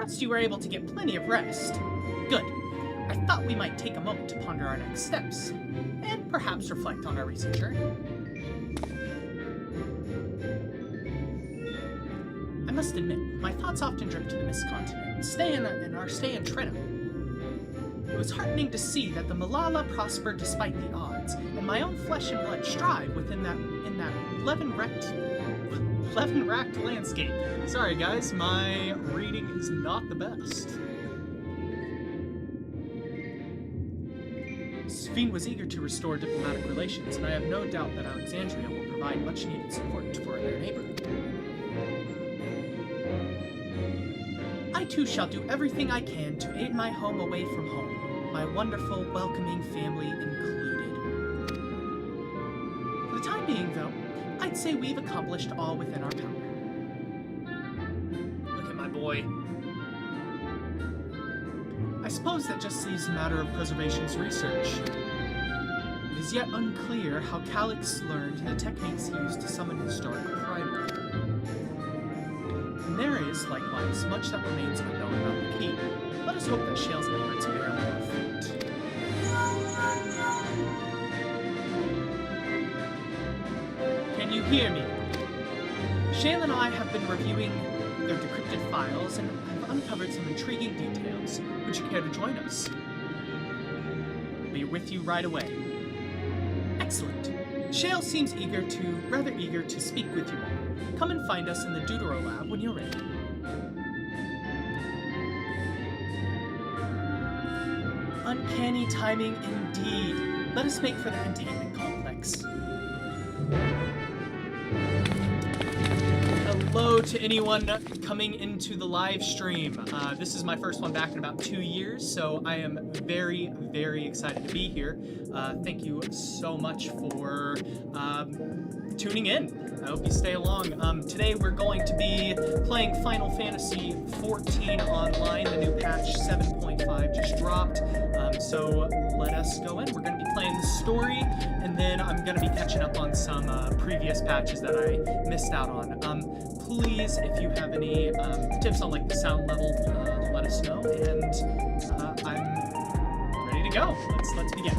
Trust you were able to get plenty of rest. Good. I thought we might take a moment to ponder our next steps, and perhaps reflect on our recent journey. I must admit, my thoughts often drift to the Mist Continent and our stay in Treno. It was heartening to see that the Malala prospered despite the odds, and my own flesh and blood strive within that leaven-racked landscape. Sorry guys, my reading is not the best. Sphene was eager to restore diplomatic relations, and I have no doubt that Alexandria will provide much-needed support for their neighbor. I too shall do everything I can to aid my home away from home, my wonderful, welcoming family included. For the time being, though, I'd say we've accomplished all within our power. Look at my boy. I suppose that just leaves a matter of preservation's research. It is yet unclear how Calyx learned the techniques he used to summon historical primary. And there is, likewise, much that remains unknown about the key. Let us hope that Shale's efforts bear more fruit. Can you hear me? Shale and I have been reviewing their decrypted files and have uncovered some intriguing details. Would you care to join us? We'll be with you right away. Excellent. Shale seems rather eager to speak with you all. Come and find us in the Deutero Lab when you're ready. Uncanny timing indeed. Let us make for the containment complex. Hello to anyone coming into the live stream. This is my first one back in about 2 years, so I am very, very excited to be here. Thank you so much for tuning in. I hope you stay along. Today we're going to be playing Final Fantasy XIV Online. The new patch 7.5 just dropped, so let us go in. We're going to be playing the story, and then I'm going to be catching up on some previous patches that I missed out on. Please, if you have any tips on like the sound level, let us know, and I'm ready to go. Let's begin.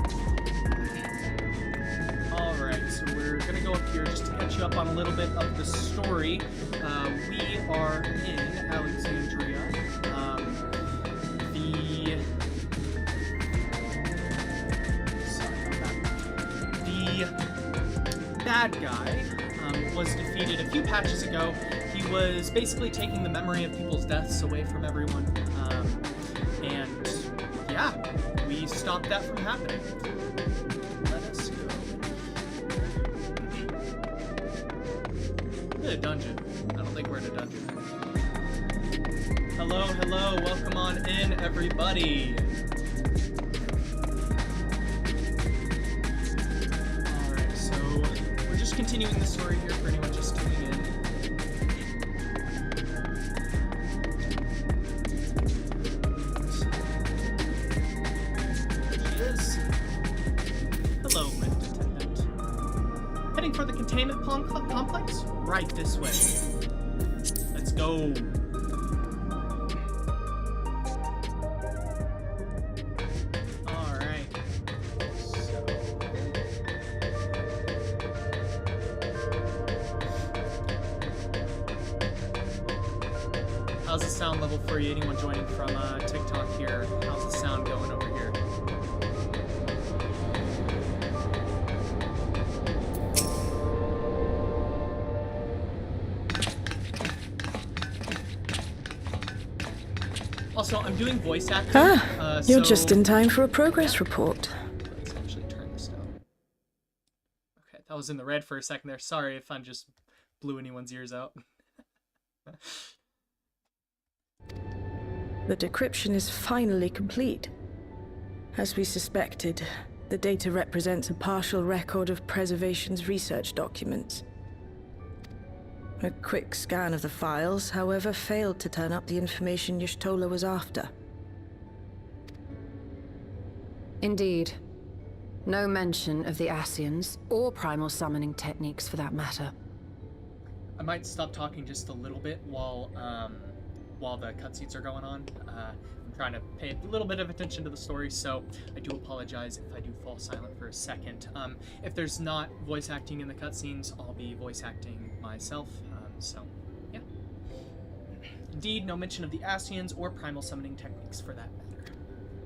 Alright, so we're gonna go up here just to catch you up on a little bit of the story. We are in Alexandria. The bad guy was defeated a few patches ago. He was basically taking the memory of people's deaths away from everyone. And yeah, we stopped that from happening. Let us go. We're in a dungeon. I don't think we're in a dungeon. Hello, hello, welcome on in, everybody. Alright, so we're just continuing the story here for anyone just tuning in. There she is. Hello, lift attendant. Heading for the containment complex? Right this way. Let's go. How's the sound level for you? Anyone joining from TikTok here? How's the sound going over here? Also, I'm doing voice acting. You're just in time for a progress report. Let's actually turn this down. Okay, that was in the red for a second there. Sorry if I just blew anyone's ears out. The decryption is finally complete. As we suspected, the data represents a partial record of Preservation's research documents. A quick scan of the files, however, failed to turn up the information Y'shtola was after. Indeed. No mention of the Ascians, or primal summoning techniques for that matter. I might stop talking just a little bit while the cutscenes are going on. I'm trying to pay a little bit of attention to the story, so I do apologize if I do fall silent for a second. If there's not voice acting in the cutscenes, I'll be voice acting myself, so yeah. Indeed, no mention of the Ascians or primal summoning techniques for that matter.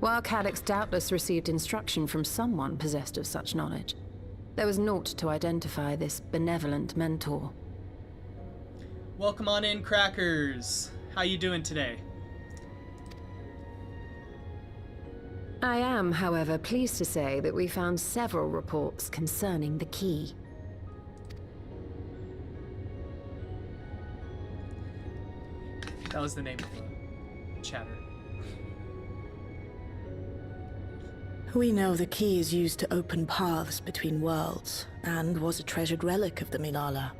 While Calyx doubtless received instruction from someone possessed of such knowledge, there was naught to identify this benevolent mentor. Welcome on in, Crackers. How you doing today? I am, however, pleased to say that we found several reports concerning the key. That was the name of the chatter. We know the key is used to open paths between worlds, and was a treasured relic of the Milala.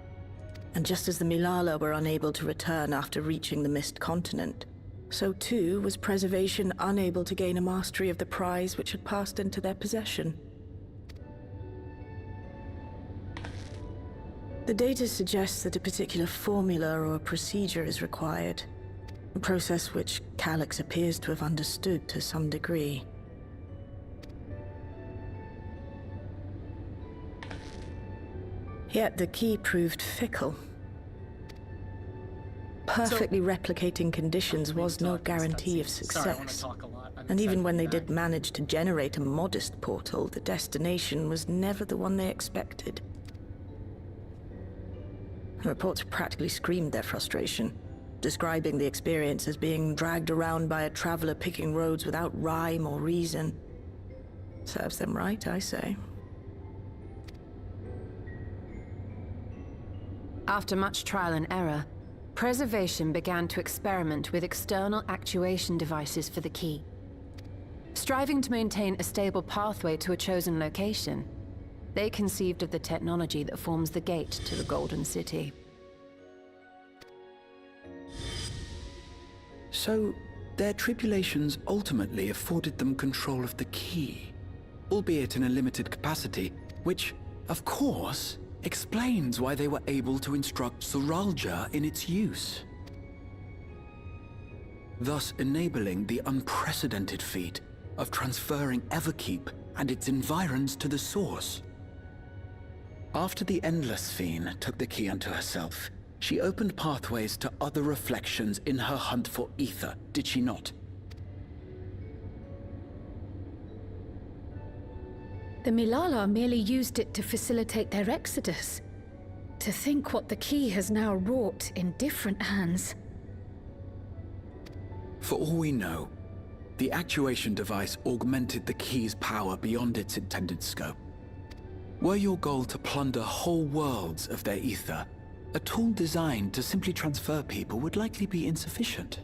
And just as the Milala were unable to return after reaching the Mist Continent, so too was Preservation unable to gain a mastery of the prize which had passed into their possession. The data suggests that a particular formula or procedure is required, a process which Calyx appears to have understood to some degree. Yet the key proved fickle. Perfectly replicating conditions was no guarantee of success. And even when they did manage to generate a modest portal, the destination was never the one they expected. Reports practically screamed their frustration, describing the experience as being dragged around by a traveler picking roads without rhyme or reason. Serves them right, I say. After much trial and error, Preservation began to experiment with external actuation devices for the key. Striving to maintain a stable pathway to a chosen location, they conceived of the technology that forms the gate to the Golden City. So, their tribulations ultimately afforded them control of the key, albeit in a limited capacity, which, of course, explains why they were able to instruct Zoralja in its use, thus enabling the unprecedented feat of transferring Everkeep and its environs to the Source. After the Endless Fiend took the key unto herself, she opened pathways to other reflections in her hunt for ether, did she not? The Milala merely used it to facilitate their exodus. To think what the key has now wrought in different hands. For all we know, the actuation device augmented the key's power beyond its intended scope. Were your goal to plunder whole worlds of their ether, a tool designed to simply transfer people would likely be insufficient.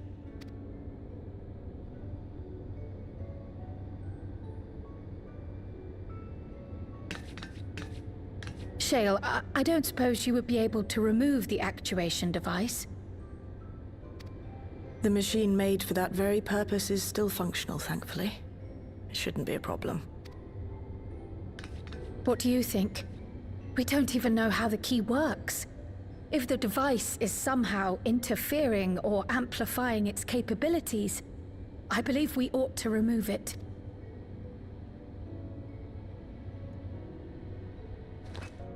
Shale, I don't suppose you would be able to remove the actuation device? The machine made for that very purpose is still functional, thankfully. It shouldn't be a problem. What do you think? We don't even know how the key works. If the device is somehow interfering or amplifying its capabilities, I believe we ought to remove it.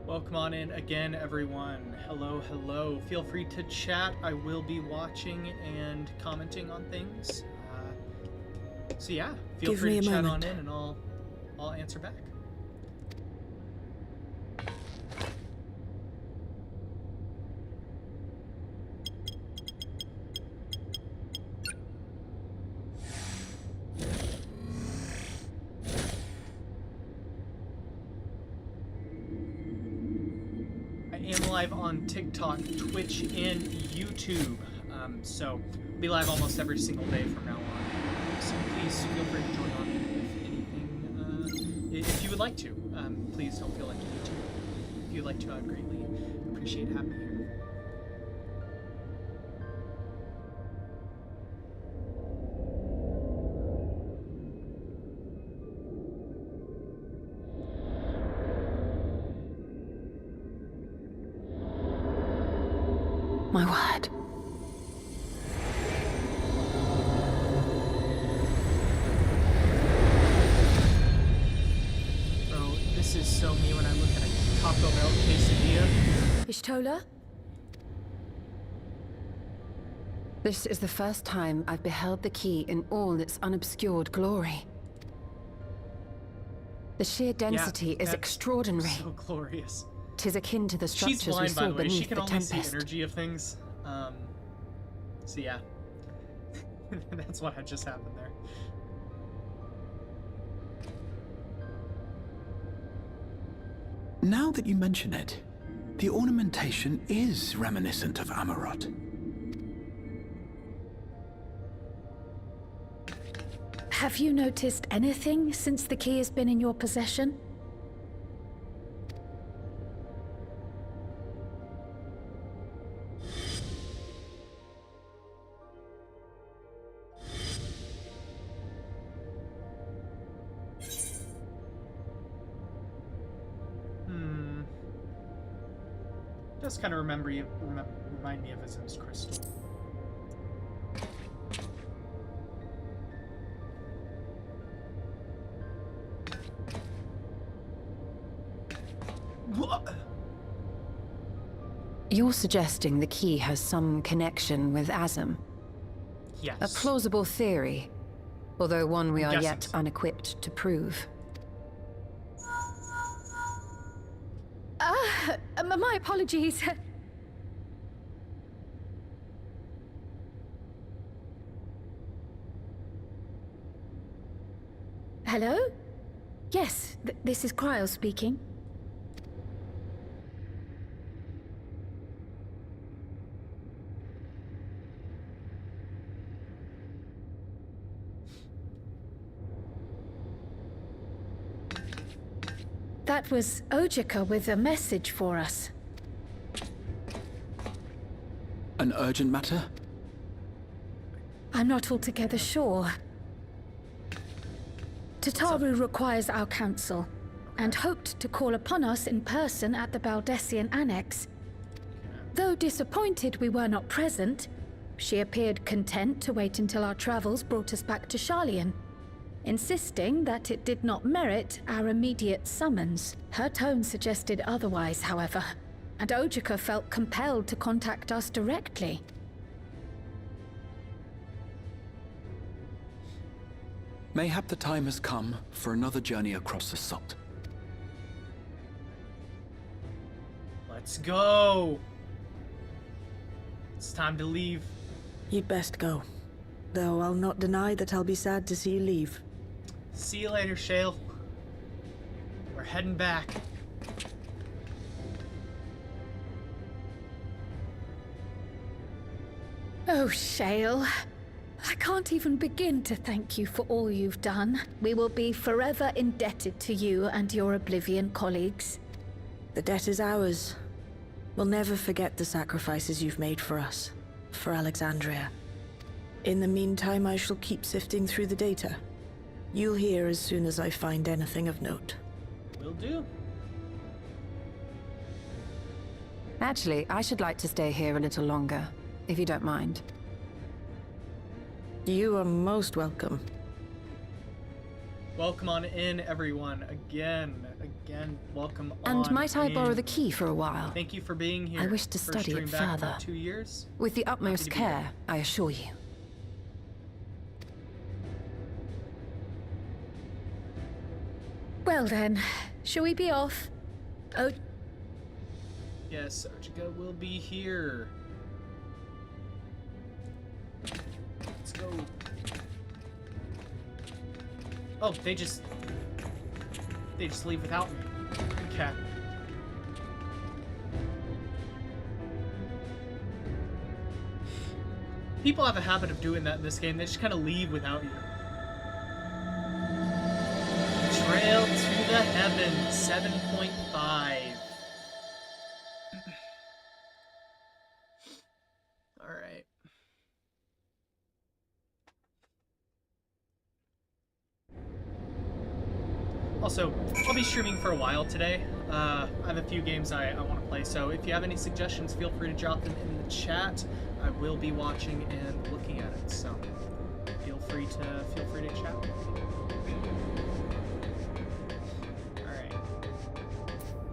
Welcome on in again, everyone. Hello, hello. Feel free to chat. I will be watching and commenting on things. So yeah, feel free to chat on in and I'll answer back. I am live on TikTok, Twitch, and YouTube. So I'll be live almost every single day from now on. So please feel free to join on if anything like to, please don't feel like you need to. If you'd like to, I'd greatly appreciate having you here. My word. Bro, this is so me when I look at a Taco Bell quesadilla. Ishtola? This is the first time I've beheld the key in all its unobscured glory. The sheer density is that's extraordinary. So glorious. 'Tis akin to the She's structures we blind, by saw the way. She beneath can the only see Tempest. energy of things. So yeah. That's what had just happened there. Now that you mention it, the ornamentation is reminiscent of Amarot. Have you noticed anything since the key has been in your possession? Does kind of remind me of Azim's crystal. You're suggesting the key has some connection with Azim? Yes. A plausible theory, although one we are guessing yet so. unequipped to prove. My apologies. Hello? Yes, this is Cryo speaking. That was Ojika with a message for us. An urgent matter? I'm not altogether sure. Tataru requires our counsel, and hoped to call upon us in person at the Baldessian Annex. Though disappointed we were not present, she appeared content to wait until our travels brought us back to Sharlayan, insisting that it did not merit our immediate summons. Her tone suggested otherwise, however, and Ojika felt compelled to contact us directly. Mayhap the time has come for another journey across the salt. Let's go. It's time to leave. You'd best go. Though I'll not deny that I'll be sad to see you leave. See you later, Shale. We're heading back. Oh, Shale. I can't even begin to thank you for all you've done. We will be forever indebted to you and your Oblivion colleagues. The debt is ours. We'll never forget the sacrifices you've made for us, for Alexandria. In the meantime, I shall keep sifting through the data. You'll hear as soon as I find anything of note. Will do. Actually, I should like to stay here a little longer, if you don't mind. You are most welcome. Welcome on in, everyone. Again, welcome on And might I borrow in. the key for a while? Thank you for being here. I wish to First study stream it back in further. about 2 years. With the utmost to be here. care, I assure you. Well then, shall we be off? Oh, Yes, Ojika will be here. Let's go. Oh, they just leave without me. Okay. People have a habit of doing that in this game. They just kind of leave without you. Trail to the heavens, 7.5. All right. Also, I'll be streaming for a while today. I have a few games I want to play, so if you have any suggestions, feel free to drop them in the chat. I will be watching and looking at it, so feel free to chat with me. All right,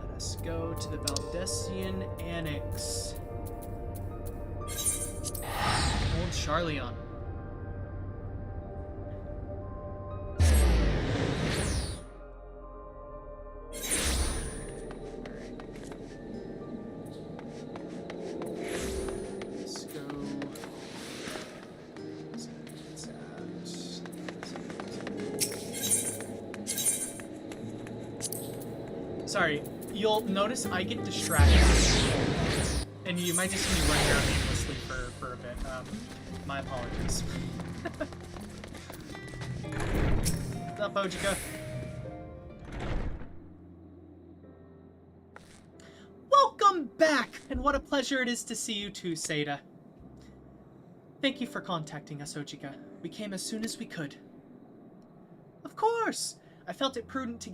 let us go to the Valdesian Annex. Old Charleon. Sorry, you'll notice I get distracted, and you might just see me running around aimlessly for a bit. My apologies. What's up, Ojika? Welcome back, and what a pleasure it is to see you too, Seda. Thank you for contacting us, Ojika. We came as soon as we could. Of course! I felt it prudent to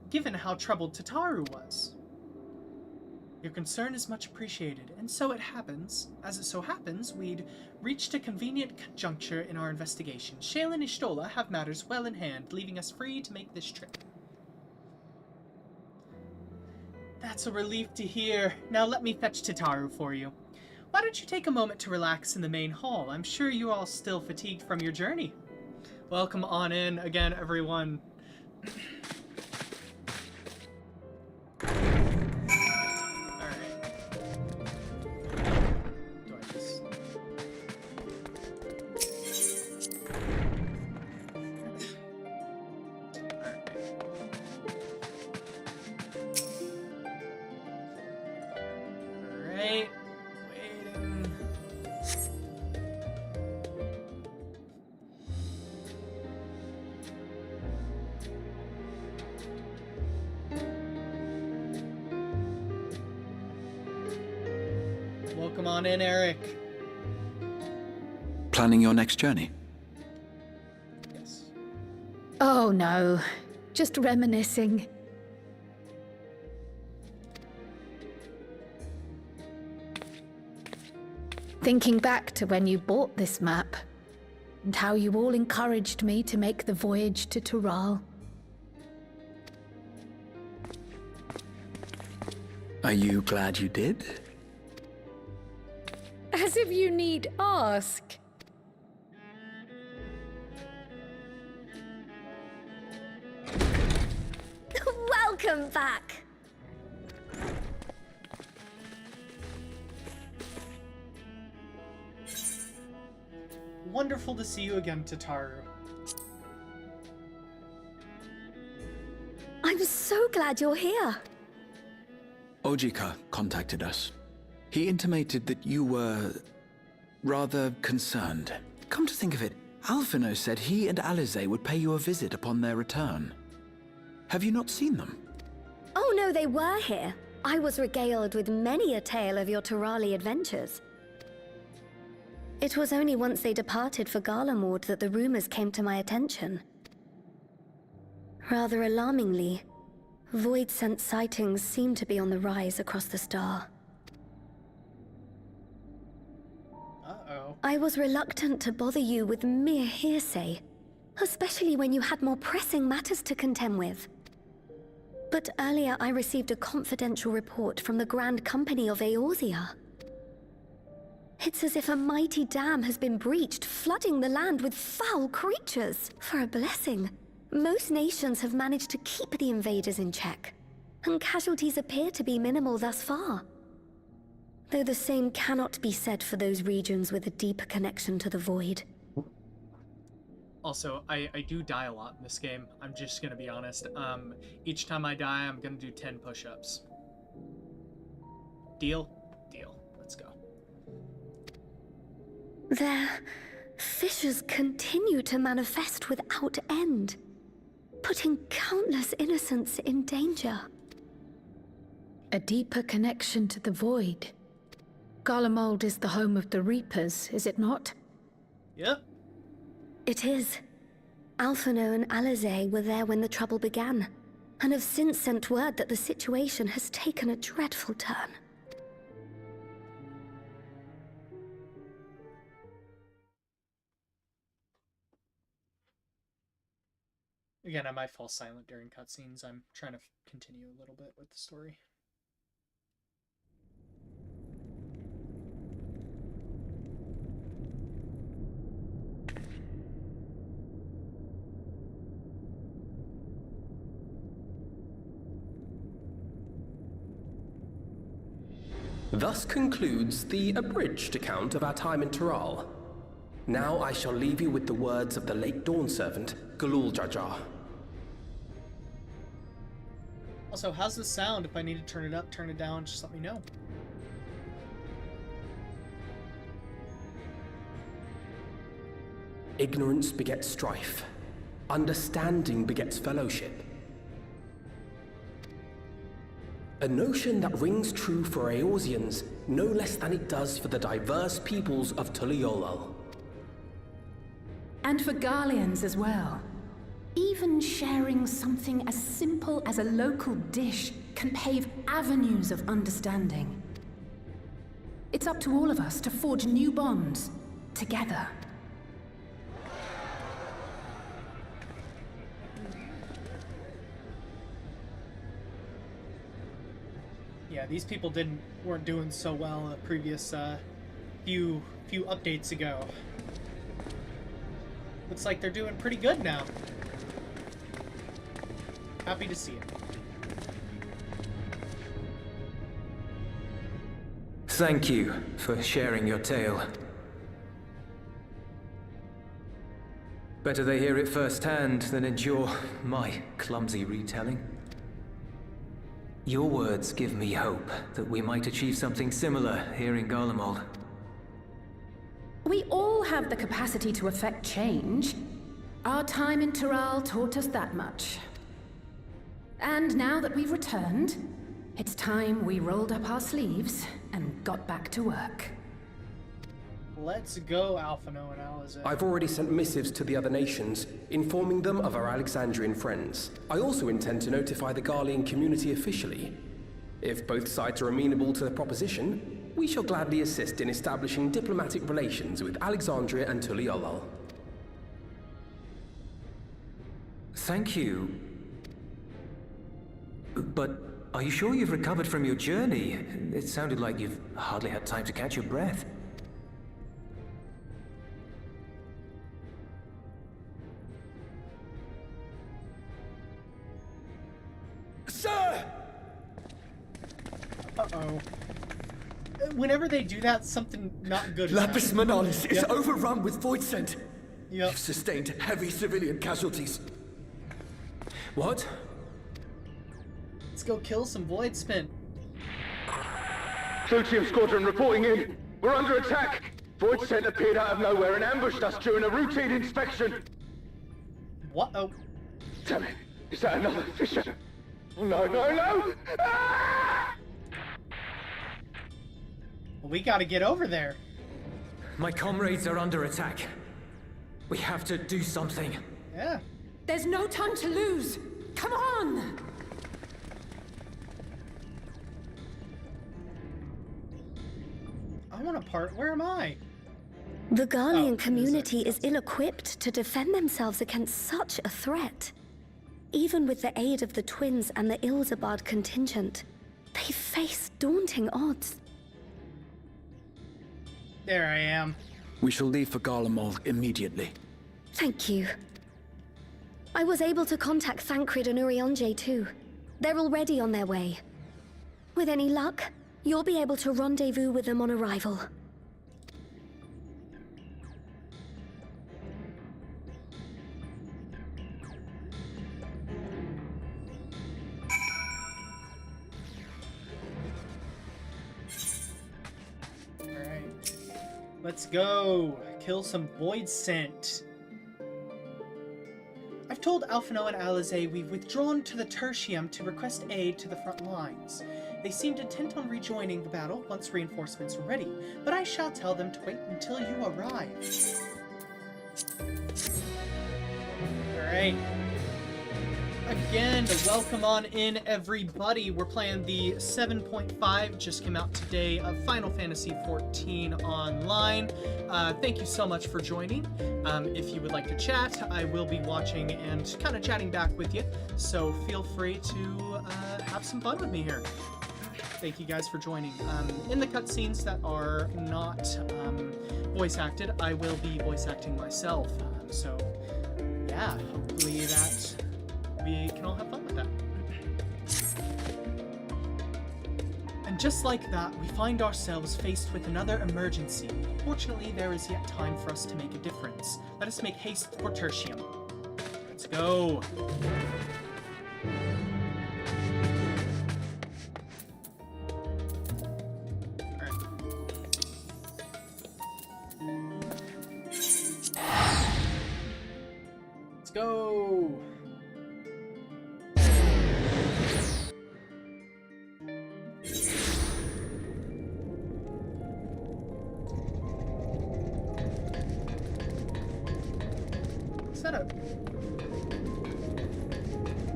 given how troubled Tataru was. Your concern is much appreciated, and so it happens, as it so happens, we'd reached a convenient juncture in our investigation. Shale and Ishtola have matters well in hand, leaving us free to make this trip. That's a relief to hear. Now let me fetch Tataru for you. Why don't you take a moment to relax in the main hall? I'm sure you're all still fatigued from your journey. Welcome on in again, everyone. Welcome on in, Eric. Planning your next journey? Yes. Oh no, just reminiscing. Thinking back to when you bought this map, and how you all encouraged me to make the voyage to Tural. Are you glad you did? As if you need ask. Welcome back. Wonderful to see you again, Tataru. I'm so glad you're here. Ojika contacted us. He intimated that you were rather concerned. Come to think of it, Alphino said he and Alize would pay you a visit upon their return. Have you not seen them? Oh no, they were here. I was regaled with many a tale of your Turali adventures. It was only once they departed for Garlemord that the rumors came to my attention. Rather alarmingly, void-sent sightings seem to be on the rise across the star. Uh-oh. I was reluctant to bother you with mere hearsay, especially when you had more pressing matters to contend with. But earlier I received a confidential report from the Grand Company of Eorzea. It's as if a mighty dam has been breached, flooding the land with foul creatures. For a blessing, most nations have managed to keep the invaders in check, and casualties appear to be minimal thus far. Though the same cannot be said for those regions with a deeper connection to the Void. Also, I do die a lot in this game. I'm just gonna be honest. Each time I die, I'm gonna do 10 push-ups. Deal? Deal. Let's go. Their fissures continue to manifest without end. putting countless innocents in danger. A deeper connection to the void. Garlemald is the home of the Reapers, is it not? Yep. It is. Alphino and Alizé were there when the trouble began, and have since sent word that the situation has taken a dreadful turn. Again, I might fall silent during cutscenes. I'm trying to continue a little bit with the story. Thus concludes the abridged account of our time in Tural. Now I shall leave you with the words of the late Dawn Servant, Galul Jajar. Also, how's this sound? If I need to turn it up, turn it down, just let me know. Ignorance begets strife. Understanding begets fellowship. A notion that rings true for Eorzeans no less than it does for the diverse peoples of Tuliolol. And for Garleans as well. Even sharing something as simple as a local dish can pave avenues of understanding. It's up to all of us to forge new bonds, together. Yeah, these people weren't doing so well the previous few updates ago. Looks like they're doing pretty good now. Happy to see it. Thank you for sharing your tale. Better they hear it firsthand than endure my clumsy retelling. Your words give me hope that we might achieve something similar here in Garlemald. We all have the capacity to affect change. Our time in Tural taught us that much. And now that we've returned, it's time we rolled up our sleeves and got back to work. Let's go, Alphino and Alizé. I've already sent missives to the other nations, informing them of our Alexandrian friends. I also intend to notify the Garlean community officially. If both sides are amenable to the proposition, we shall gladly assist in establishing diplomatic relations with Alexandria and Tuliolol. Thank you. But are you sure you've recovered from your journey? It sounded like you've hardly had time to catch your breath. Sir! Uh-oh. Whenever they do that, something not good is Lapis happening. Manalis is overrun with void scent. Yep. We've sustained heavy civilian casualties. What? Let's go kill some void spin. Plutium Squadron reporting in. We're under attack. Void scent appeared out of nowhere and ambushed us during a routine inspection. What? Oh. Damn it. Is that another fissure? Oh, no, no, no! Ah! Well, we gotta get over there. My comrades are under attack. We have to do something. Yeah. There's no time to lose! Come on! I want a part. Where am I? The Garlean Oh, community is ill-equipped to defend themselves against such a threat. Even with the aid of the twins and the Ilzabad contingent, they face daunting odds. There I am. We shall leave for Garlemald immediately. Thank you. I was able to contact Thancred and Urianger too. They're already on their way. With any luck, you'll be able to rendezvous with them on arrival. Alright. Let's go. Kill some void scent. I've told Alphino and Alizé we've withdrawn to the Tertium to request aid to the front lines. They seemed intent on rejoining the battle once reinforcements were ready, but I shall tell them to wait until you arrive. Alright. Again, welcome on in, everybody. We're playing the 7.5, just came out today, of Final Fantasy XIV Online. Thank you so much for joining. If you would like to chat, I will be watching and kind of chatting back with you, so feel free to have some fun with me here. Thank you guys for joining. In the cutscenes that are not voice acted, I will be voice acting myself. So, yeah, hopefully that we can all have fun with that. And just like that, we find ourselves faced with another emergency. Fortunately, there is yet time for us to make a difference. Let us make haste for Tertium. Let's go. Let's go.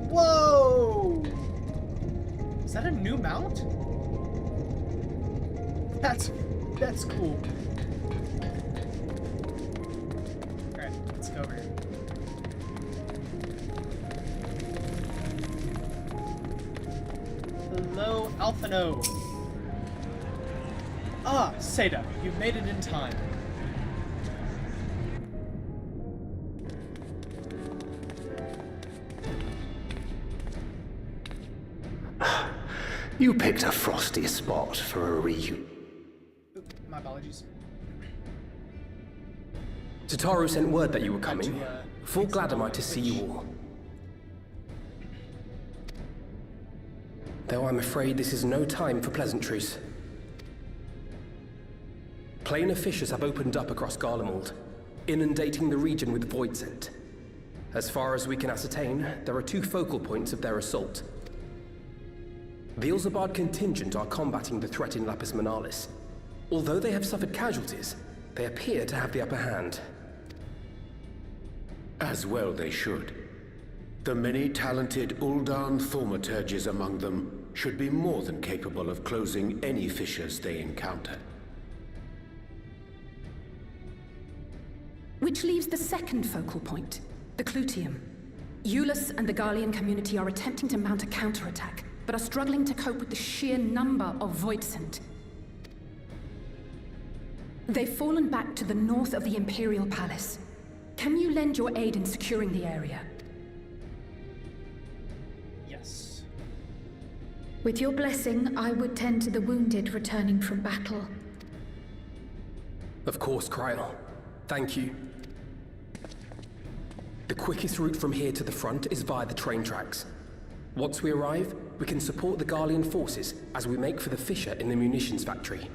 Whoa! Is that a new mount? That's cool. Alright, let's go over here. Hello, Alphino. Ah, Seda, you've made it in time. You picked a frosty spot for a reunion. My apologies. Tataru sent word that you were coming. Full glad am I to see you all. Though I'm afraid this is no time for pleasantries. Planar fissures have opened up across Garlemald, inundating the region with void scent. As far as we can ascertain, there are two focal points of their assault. The Ilzabard contingent are combating the threat in Lapis Manalis. Although they have suffered casualties, they appear to have the upper hand. As well they should. The many talented Uldan thaumaturges among them should be more than capable of closing any fissures they encounter. Which leaves the second focal point, the Clutium. Eulus and the Garlean community are attempting to mount a counterattack, but are struggling to cope with the sheer number of Voidsent. They've fallen back to the north of the Imperial Palace. Can you lend your aid in securing the area? Yes. With your blessing, I would tend to the wounded returning from battle. Of course, Kryl. Thank you. The quickest route from here to the front is via the train tracks. Once we arrive, we can support the Garlean forces as we make for the fissure in the munitions factory.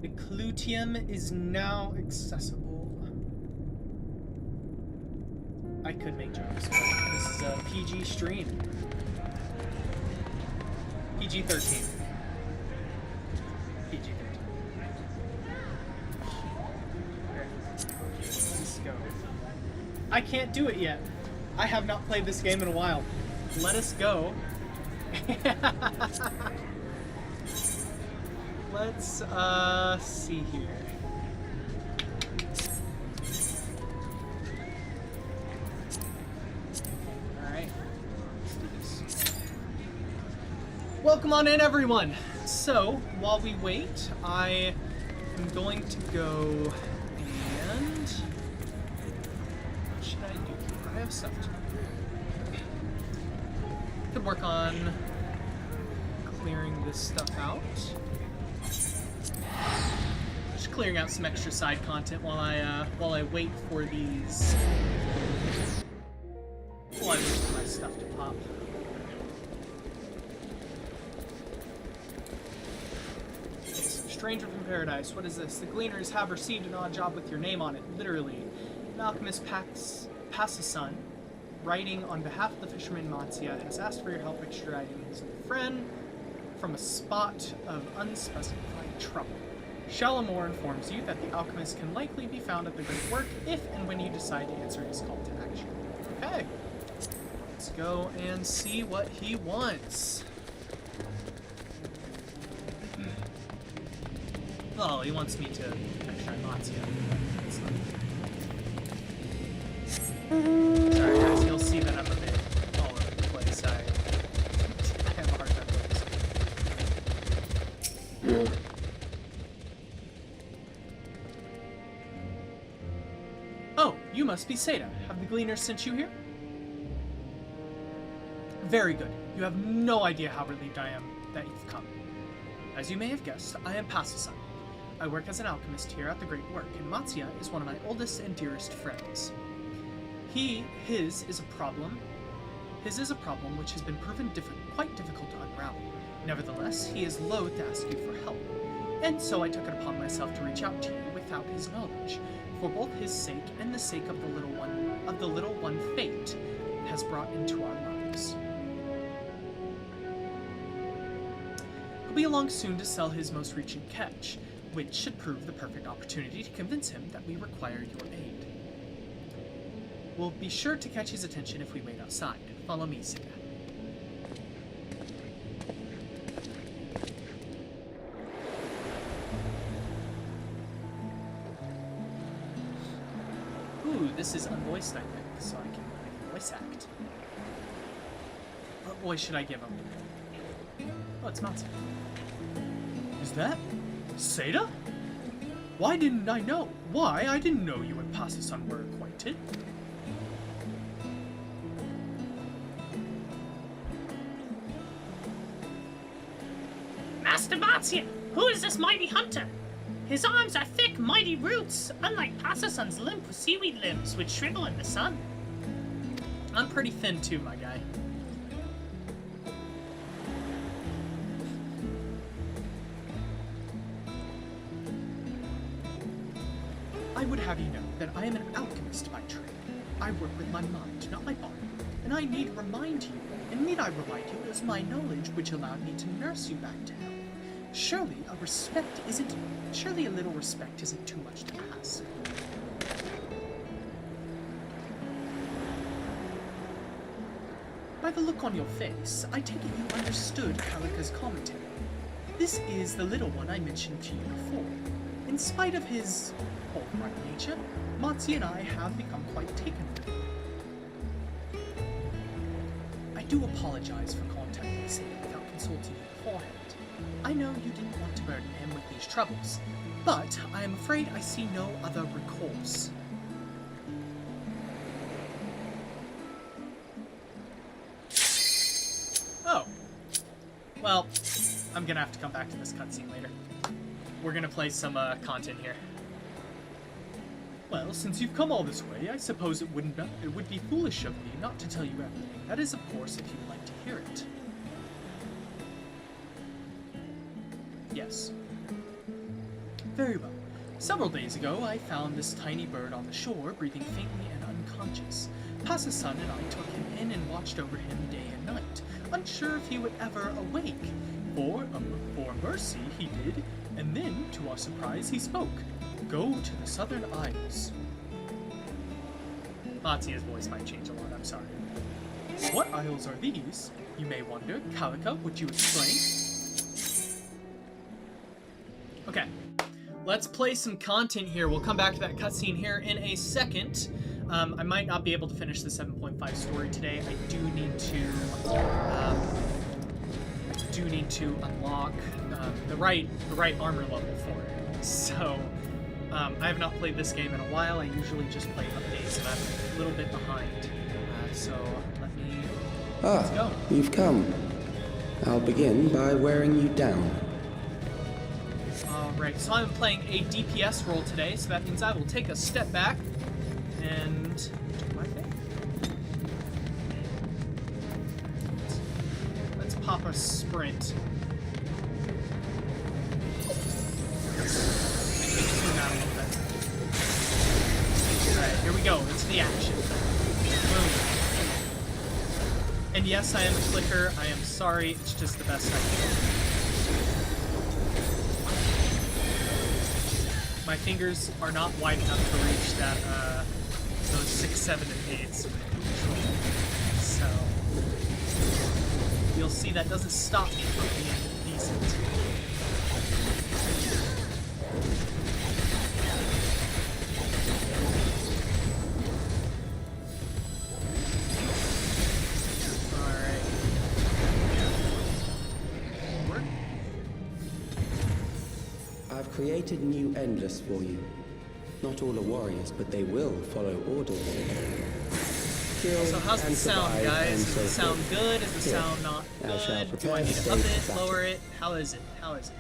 The Clutium is now accessible. I could make jokes, but this is a PG stream. PG-13. PG-13. Let's go. I can't do it yet. I have not played this game in a while. Let us go. Let's, see here. Welcome on in, everyone! So, while we wait, I am going to go and... What should I do here? I have stuff to do. Could work on clearing this stuff out. Just clearing out some extra side content while I wait for these pop. Okay, so Stranger from Paradise. What is this? The Gleaners have received an odd job with your name on it, literally. An alchemist Passasun, writing on behalf of the fisherman Matsia, has asked for your help extraditing his friend from a spot of unspecified trouble. Shalimore informs you that the alchemist can likely be found at the Great Work if and when you decide to answer his call to action. Okay. Let's go and see what he wants. Oh, he wants me to extract Matsia. Sorry guys, you'll see that I'm a bit all over the place. I have a hard time focusing. Oh, you must be Seda. Have the Gleaners sent you here? Very good. You have no idea how relieved I am that you've come. As you may have guessed, I am Passasun. I work as an alchemist here at the Great Work, and Matsia is one of my oldest and dearest friends. His is a problem which has been proven quite difficult to unravel. Nevertheless, he is loath to ask you for help, and so I took it upon myself to reach out to you without his knowledge, for both his sake and the sake of the little one fate has brought into our lives. He'll be along soon to sell his most recent catch, which should prove the perfect opportunity to convince him that we require your aid. We'll be sure to catch his attention if we wait outside. Follow me, Seda. Ooh, this is unvoiced, I think, so I can voice act. What voice should I give him? Oh, it's Matsu. Is that Seda? Why didn't I know? Why? I didn't know you and Passasun were acquainted. Master Matsia, who is this mighty hunter? His arms are thick, mighty roots, unlike Passasun's limp seaweed limbs which shrivel in the sun. I'm pretty thin too, my guy. I would have you know that I am an alchemist by trade. I work with my mind, not my body, and I need remind you, and need I remind you, it was my knowledge which allowed me to nurse you back to health. Surely a little respect isn't too much to ask. By the look on your face, I take it you understood Kalika's commentary. This is the little one I mentioned to you before. In spite of his forthright nature, Matsi and I have become quite taken with him. I do apologize for contacting Sada without consulting you beforehand. I know you didn't want to burden him with these troubles, but I am afraid I see no other recourse. Oh. Well, I'm gonna have to come back to this cutscene later. We're gonna play some content here. Well, since you've come all this way, I suppose it would be foolish of me not to tell you everything. That is, of course, if you would like to hear it. Yes. Very well. Several days ago, I found this tiny bird on the shore, breathing faintly and unconscious. Passasun and I took him in and watched over him day and night, unsure if he would ever awake. For mercy, he did, and then, to our surprise, he spoke. Go to the Southern Isles. Matsu's voice might change a lot, I'm sorry. What isles are these? You may wonder. Kalika, would you explain? Okay, let's play some content here. We'll come back to that cutscene here in a second. I might not be able to finish the 7.5 story today. I do need to unlock the right armor level for it. So I have not played this game in a while. I usually just play updates, and I'm a little bit behind. So let's go. You've come. I'll begin by wearing you down. Alright, so I'm playing a DPS role today, so that means I will take a step back and do my thing. pop a sprint. Zoom out a little bit. Alright, here we go. It's the action. Boom. And yes, I am a clicker. I am sorry. It's just the best I can. My fingers are not wide enough to reach that, those 6, 7, and 8s. So, you'll see that doesn't stop me from being decent. I've created new Endless for you. Not all are warriors, but they will follow orders. Kill So how's and the sound, survive, guys? and Does so it sound forth. good? Is the Here, sound not I shall good? Do prepare I need the to stage up for it, battle. lower it? How is it? How is it?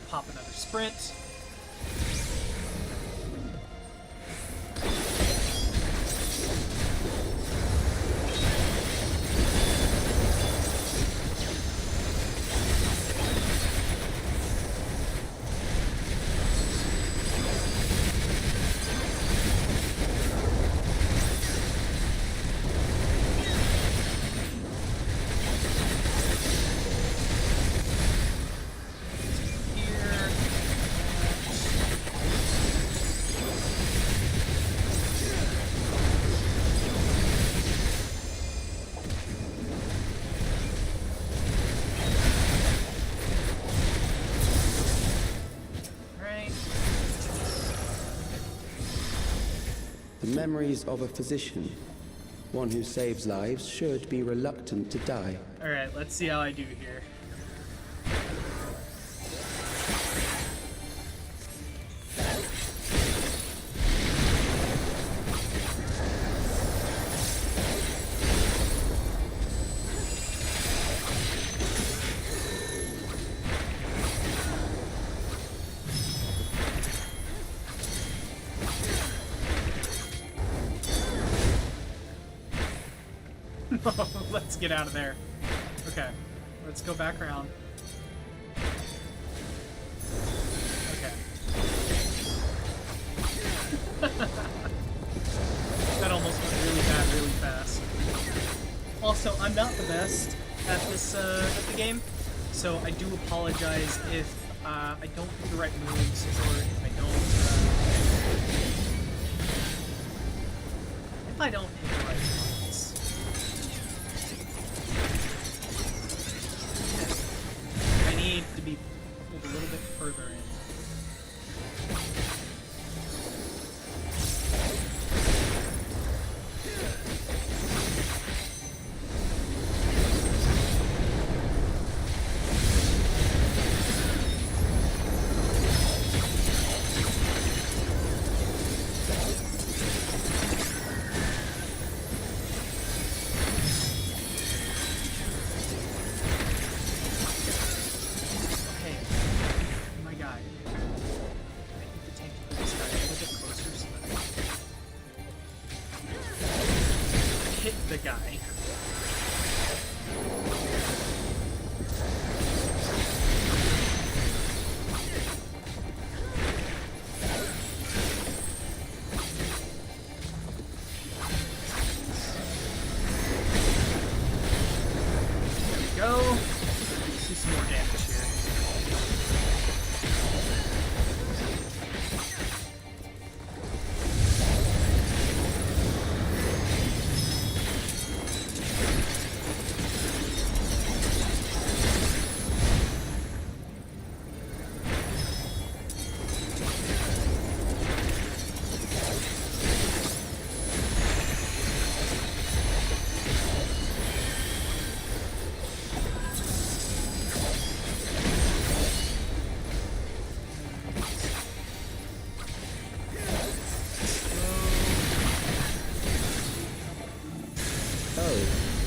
Pop another sprint. The memories of a physician. One who saves lives should be reluctant to die. Alright, let's see how I do here. Let's get out of there. Okay, let's go back around. Okay. That almost went really bad really fast. Also, I'm not the best at this, at the game, so I do apologize if I don't pick the right moves, or if I don't hit the right ones. I need to be pulled a little bit further in. The guy. There we go. Let's do some more damage here.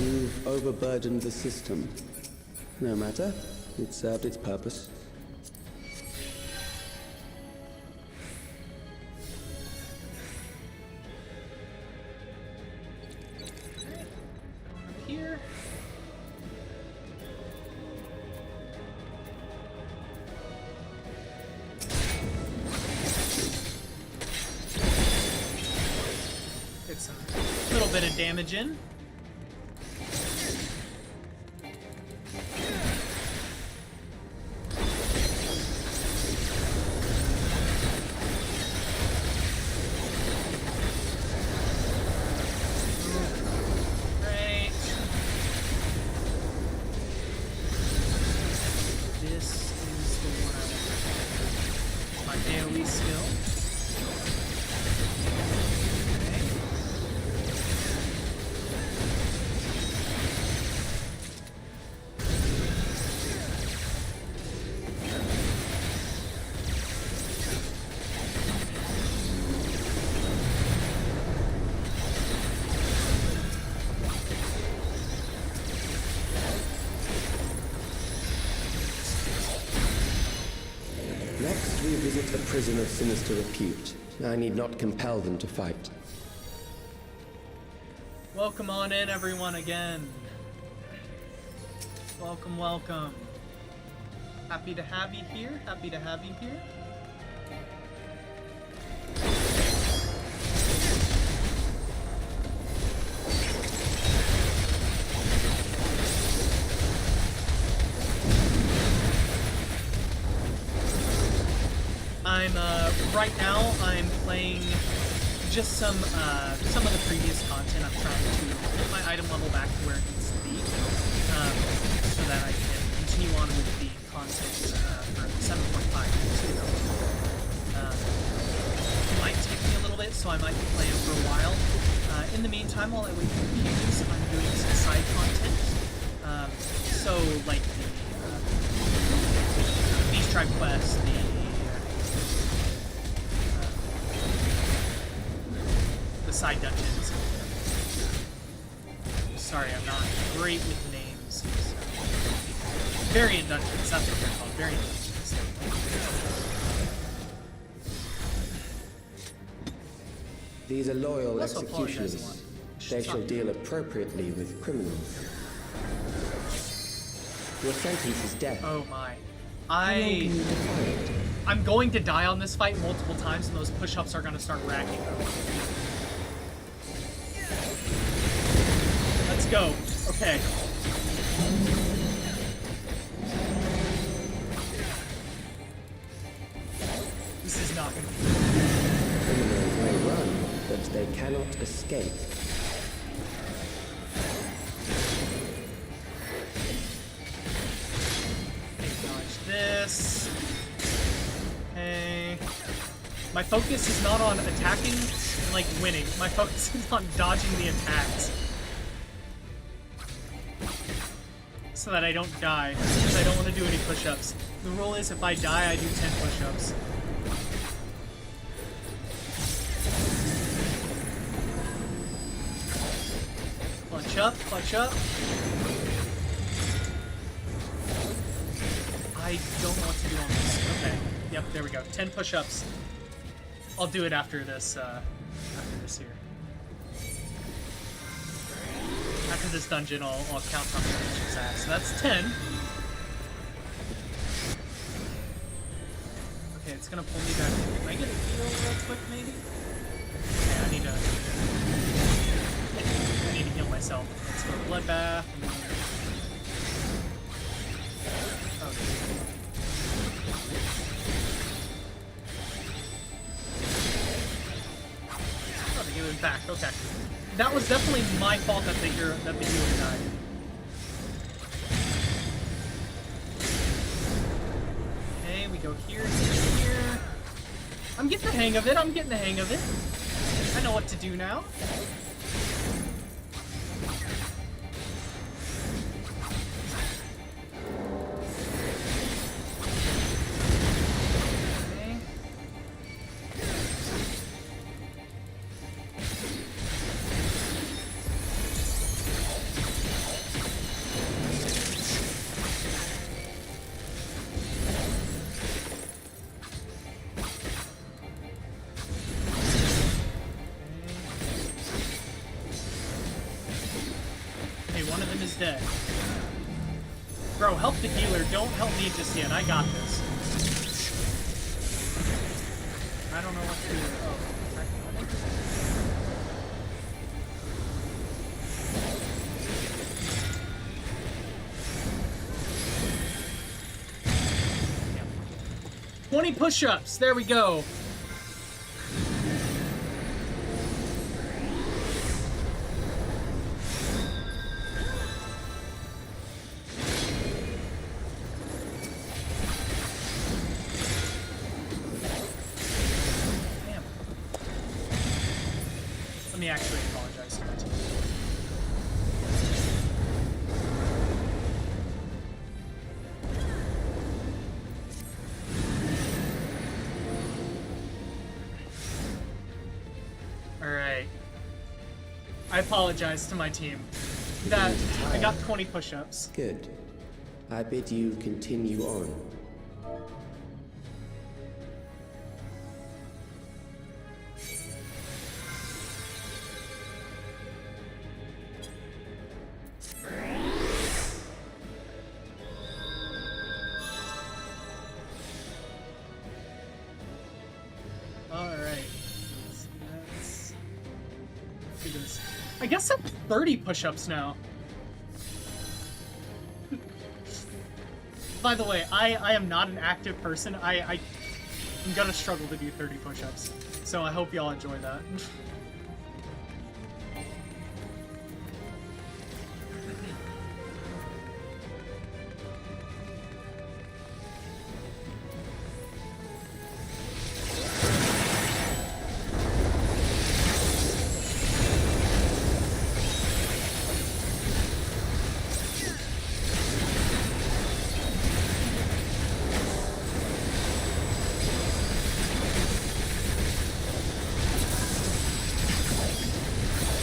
You've overburdened the system. No matter. It served its purpose. Get some little bit of damage in. We visit a prison of sinister repute. I need not compel them to fight. Welcome on in, everyone, again. Welcome, welcome. Happy to have you here. Happy to have you here. Right now, I'm playing just some of the previous content. I'm trying to get my item level back to where it needs to be, so that I can continue on with the content for 7.5. It might take me a little bit, so I might be playing for a while. In the meantime, while I wait for the queues, I'm doing some side content. So, like the Beast Tribe quest, the side dungeons. Sorry, I'm not great with names. Variant dungeons, that's what they're called. Variant dungeons. These are loyal executioners. They shall deal appropriately with criminals. Your sentence is death. Oh my. I'm going to die on this fight multiple times, and those push-ups are going to start racking up. Let's go. Okay. This is not going to be good. Criminals may run, but they cannot escape. Acknowledge this. Okay. My focus is not on attacking and, like, winning. My focus is on dodging the attacks. So that I don't die, because I don't want to do any push-ups. The rule is if I die, I do 10 push-ups. Clutch up, clutch up. I don't know what to do on this. Okay, yep, there we go. 10 push-ups. I'll do it after this, here. After this dungeon, I'll count how many pushes I have. So that's 10. Okay, it's gonna pull me back. Can I get a heal real quick, maybe? Okay, I need to heal myself. Let's go to Bloodbath. And then... Oh, they give it back. Okay. That was definitely my fault that the healer died. Okay, we go here, here. I'm getting the hang of it. I'm getting the hang of it. I know what to do now. Dead. Bro, help the healer. Don't help me just yet. I got this. I don't know what to do. Oh, 20 push-ups. There we go. Damn. Let me actually apologize to my team. Alright. I apologize to my team. That I got 20 push-ups. Good. I bid you continue on. Alright. Let's do this. I guess I'm 30 push-ups now. By the way, I am not an active person. I'm gonna struggle to do 30 push-ups. So I hope y'all enjoy that.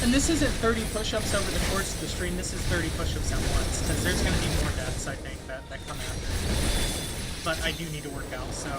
And this isn't 30 push-ups over the course of the stream, this is 30 push-ups at once, because there's going to be more deaths, I think, that come after. But I do need to work out, so...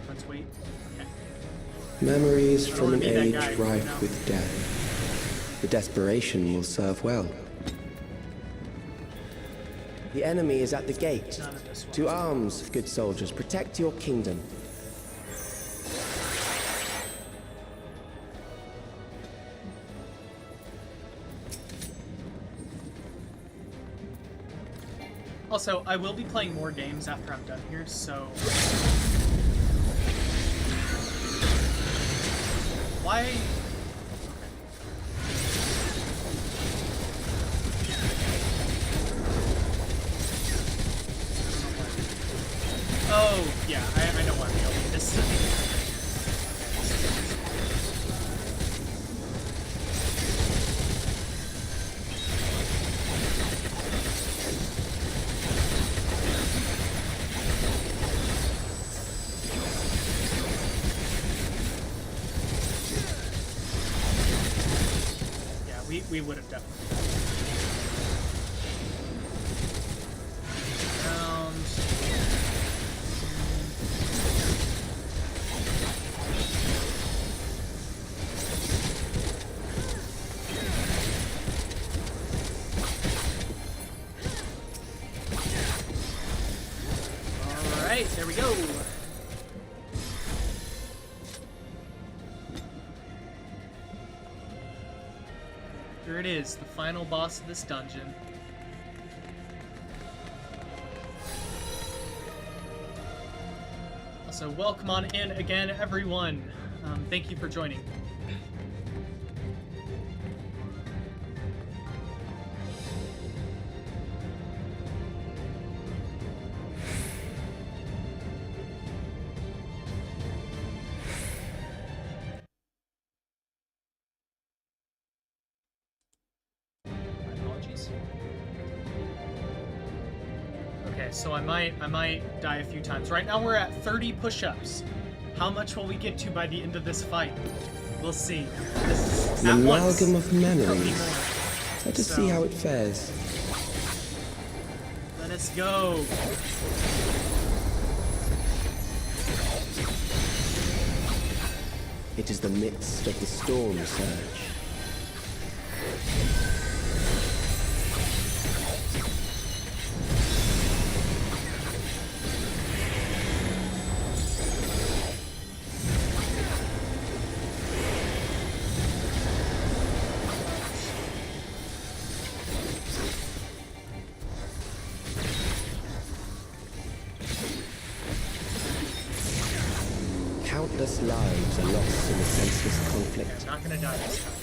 Let's wait. Okay. Memories from an be that age guy, rife you know? with death. The desperation will serve well. The enemy is at the gate. None of this one. To arms, good soldiers. Protect your kingdom. Also, I will be playing more games after I'm done here, so... Why? Oh, yeah, I know why we don't need this. We would have definitely. Around. All right, there we go. Here it is, the final boss of this dungeon. Also, welcome on in again, everyone. Thank you for joining. Okay, so I might die a few times. Right now we're at 30 push-ups. How much will we get to by the end of this fight? We'll see. This is An at once. amalgam of Could be memories. more. Let us see how it fares. Let us go. It is the midst of the storm surge. Countless lives are lost in the senseless conflict. I'm not gonna die this time.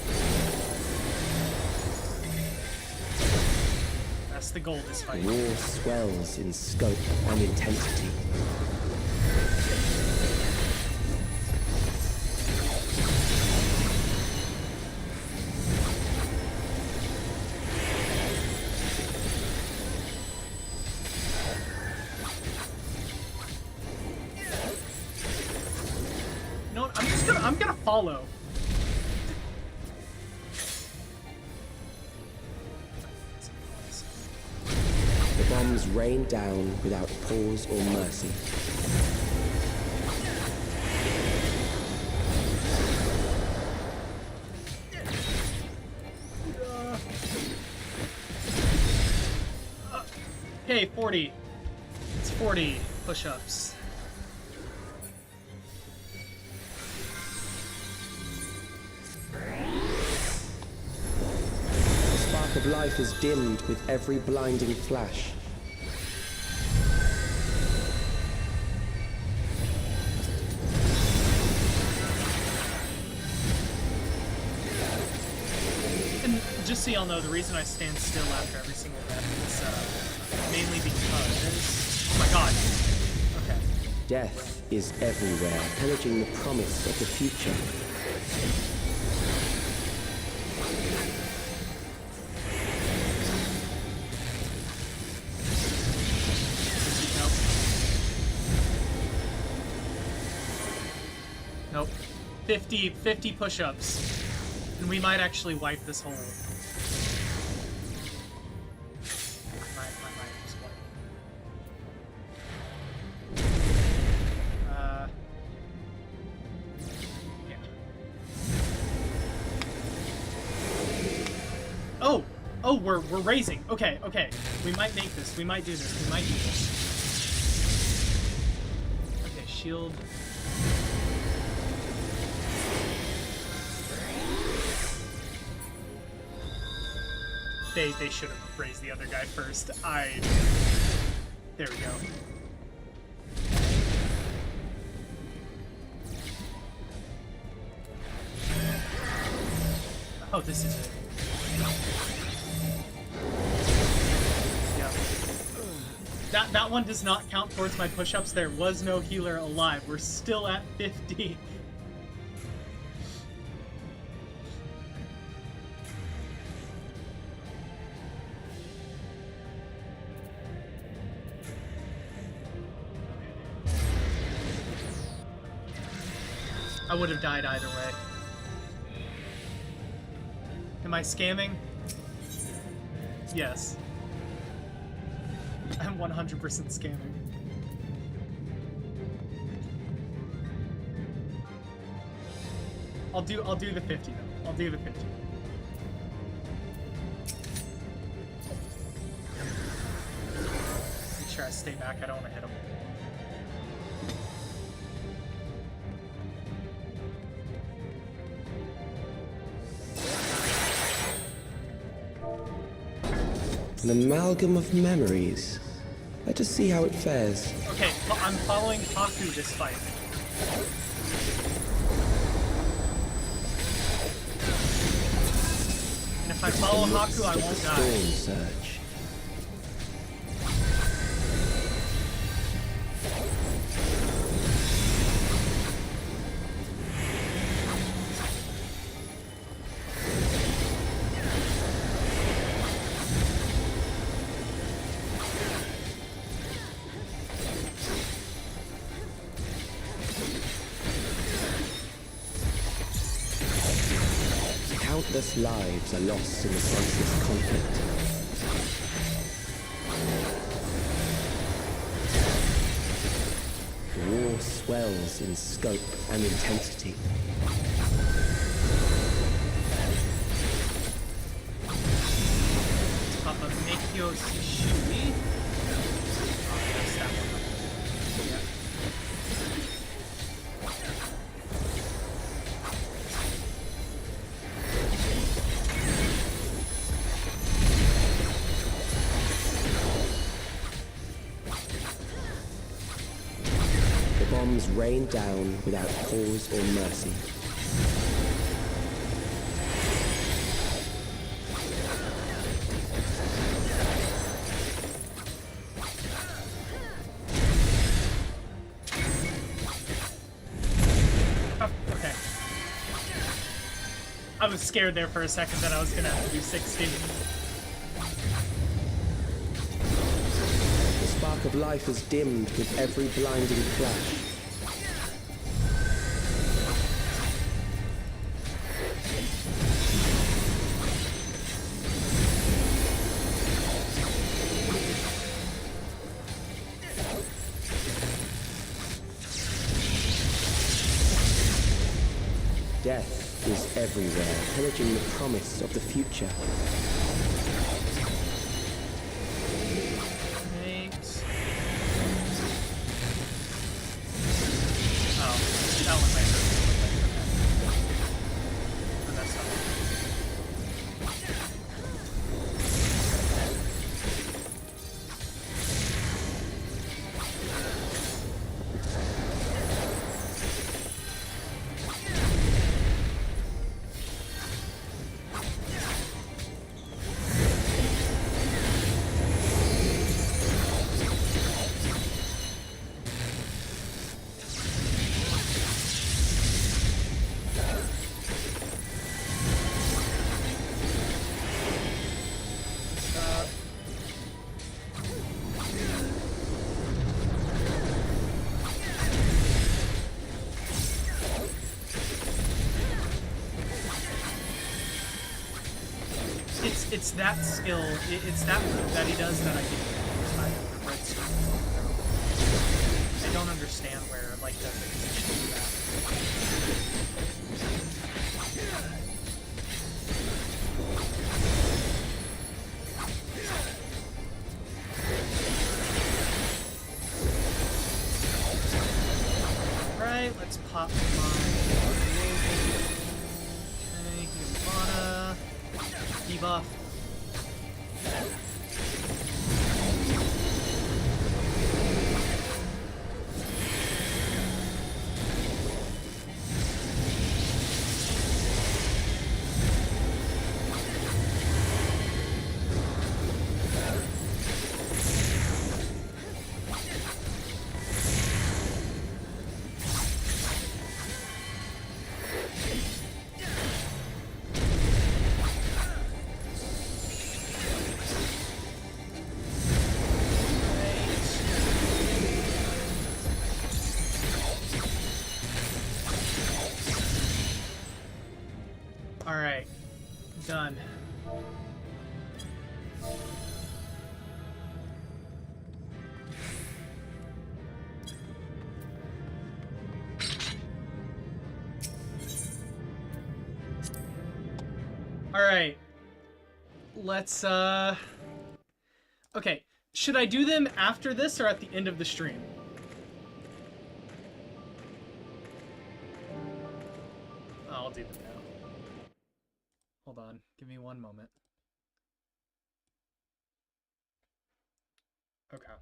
That's the goal of this fight. War swells in scope and intensity. No, I'm gonna follow. The bombs rain down without pause or mercy. Okay, 40. It's 40 push-ups. The spark of life is dimmed with every blinding flash. And just so y'all know, the reason I stand still after every single death is mainly because... Oh my god. Okay. Death is everywhere, pillaging the promise of the future. Nope. 50 push-ups. And we might actually wipe this hole. Might just wipe. Yeah. Oh, we're raising. Okay. We might make this. We might do this. We might do this. Okay, shield. They should have raised the other guy first. There we go. Oh, this is it. Yeah. That one does not count towards my push-ups. There was no healer alive. We're still at 50. I would have died either way. Am I scamming? Yes. I'm 100% scamming. I'll do the 50 though. I'll do the 50. Make sure I stay back. I don't want to hit him. An amalgam of memories. Let us see how it fares. Okay, I'm following Haku this fight. And if I follow Haku, I won't die. Storm surge. Countless lives are lost in the senseless conflict. The war swells in scope and intensity. Mikyo Shishui. Oh, that's that one. Yeah. The bombs rain down without pause or mercy. Okay. I was scared there for a second that I was gonna have to do 60. The spark of life is dimmed with every blinding flash. Death is everywhere, pillaging the promise of the future. Thanks. Oh, that one might hurt. But that's not. It's that skill, it's that move that he does that I get tired of red stone. I don't understand where, like, the position of that. Alright, let's pop my... Okay, Himana. Debuff. Alright, done. Alright. Let's, okay. Should I do them after this or at the end of the stream? I'll do them now. Hold on. Give me one moment. Okay.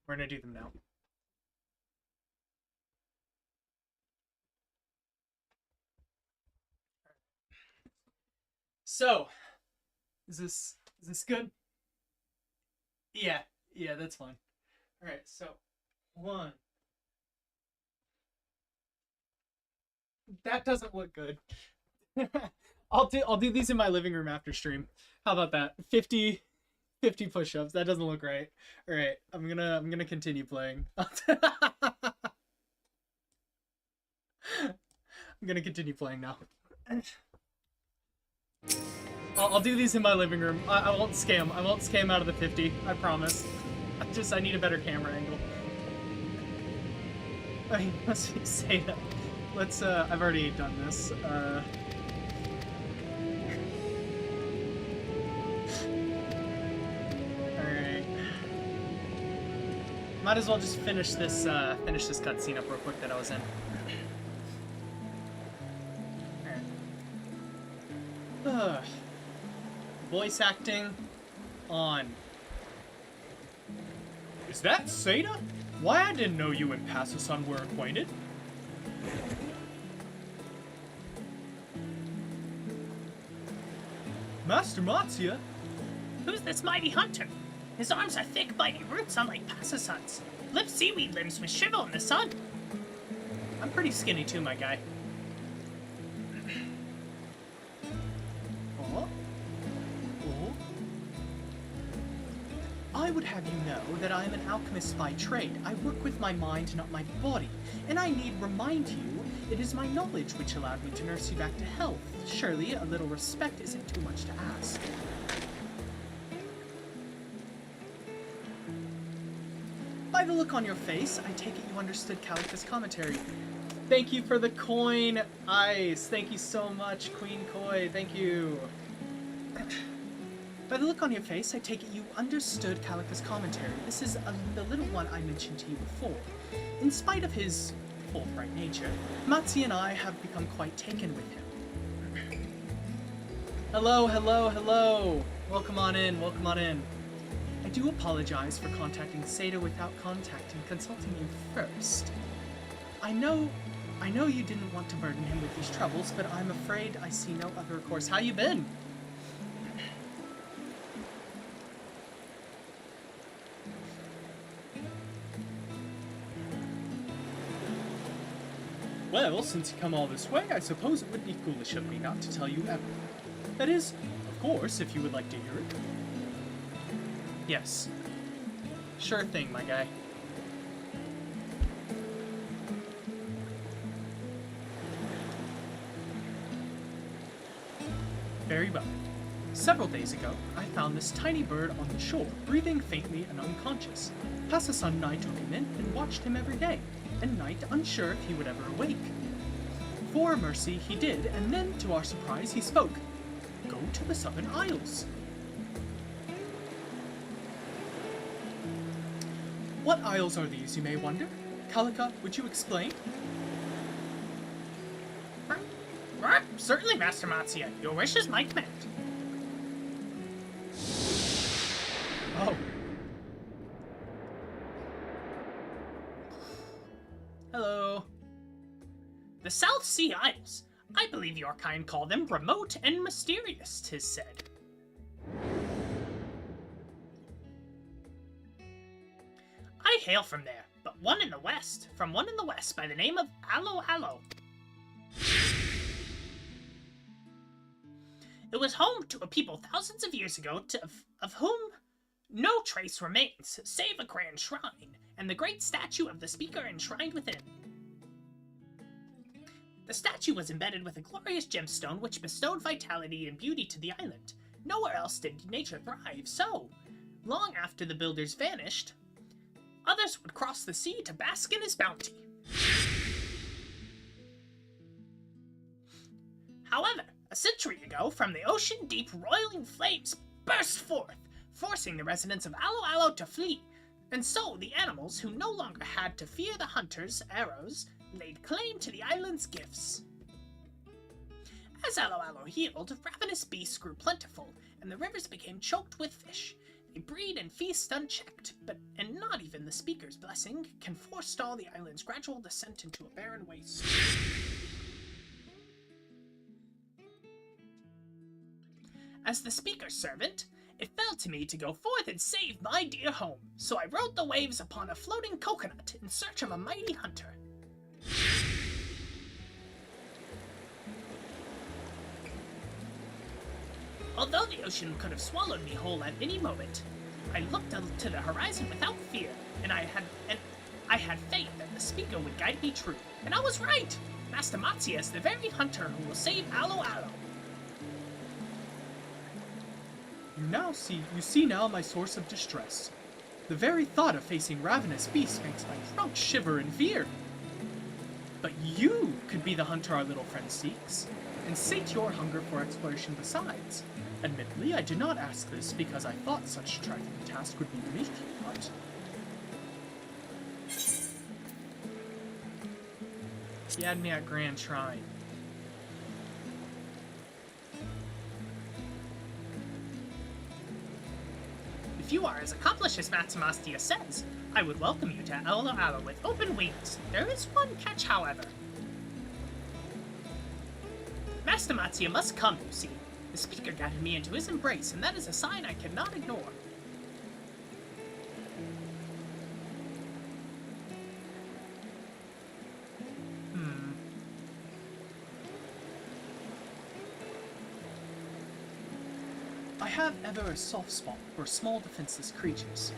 We're gonna do them now. So, is this good? Yeah, that's fine. All right, so one. That doesn't look good. I'll do these in my living room after stream. How about that? 50 push-ups. That doesn't look right. All right, I'm gonna continue playing. I'm gonna continue playing now. I'll do these in my living room. I won't scam. I won't scam out of the 50. I promise. I need a better camera angle. Let's say that. Let's, I've already done this. Alright. Might as well just finish this cutscene up real quick that I was in. Alright. Voice acting on. Is that Seda? Why, I didn't know you and Passason were acquainted. Master Matsuya? Who's this mighty hunter? His arms are thick, mighty roots, unlike Passason's. Lips seaweed limbs with shrivel in the sun. I'm pretty skinny too, my guy. Oh? Oh? I would have you know that I am an alchemist by trade. I work with my mind, not my body. And I need remind you, it is my knowledge which allowed me to nurse you back to health. Surely a little respect isn't too much to ask. By the look on your face, I take it you understood Calica's commentary. Thank you for the coin, Ice. Thank you so much, Queen Koi. Thank you. By the look on your face, I take it you understood Calica's commentary. This is the little one I mentioned to you before. In spite of his forthright nature, Matsuya and I have become quite taken with him. Hello, hello, hello. Welcome on in, welcome on in. I do apologize for contacting Seda without consulting you first. I know you didn't want to burden him with these troubles, but I'm afraid I see no other course. How you been? Well, since you come all this way, I suppose it would be foolish of me not to tell you everything. That is, of course, if you would like to hear it. Yes. Sure thing, my guy. Very well. Several days ago, I found this tiny bird on the shore, breathing faintly and unconscious. Passason and I took him in and watched him every day, and night unsure if he would ever awake. For mercy, he did, and then, to our surprise, he spoke. Go to the Southern Isles. What isles are these, you may wonder? Calica, would you explain? Certainly, Master Matsuya. Your wish is my command. Oh. Hello. The South Sea Isles. I believe your kind call them remote and mysterious, 'tis said. I hail from there, but from one in the west by the name of BAAAAACK. It was home to a people thousands of years ago of whom no trace remains, save a grand shrine, and the great statue of the speaker enshrined within. The statue was embedded with a glorious gemstone which bestowed vitality and beauty to the island. Nowhere else did nature thrive, so, long after the builders vanished, others would cross the sea to bask in his bounty. However, a century ago, from the ocean deep roiling flames burst forth, forcing the residents of BAAAAACK to flee, and so the animals who no longer had to fear the hunters' arrows laid claim to the island's gifts. As BAAAAACK healed, ravenous beasts grew plentiful, and the rivers became choked with fish. They breed and feast unchecked, and not even the speaker's blessing can forestall the island's gradual descent into a barren waste. As the speaker's servant, it fell to me to go forth and save my dear home, so I rode the waves upon a floating coconut in search of a mighty hunter. Although the ocean could have swallowed me whole at any moment, I looked to the horizon without fear, and I had faith that the speaker would guide me true. And I was right! Master Matsuya is the very hunter who will save BAAAAACK. You see now my source of distress. The very thought of facing ravenous beasts makes my throat shiver in fear. But you could be the hunter our little friend seeks, and sate your hunger for exploration besides. Admittedly, I did not ask this because I thought such a trifling task would be beneath you, but... He had me at Grand Shrine. If you are as accomplished as Matsumastia says, I would welcome you to Alo Alo with open wings. There is one catch, however. Master Matsuya must come, you see. The speaker gathered me into his embrace, and that is a sign I cannot ignore. I have ever a soft spot for small defenseless creatures,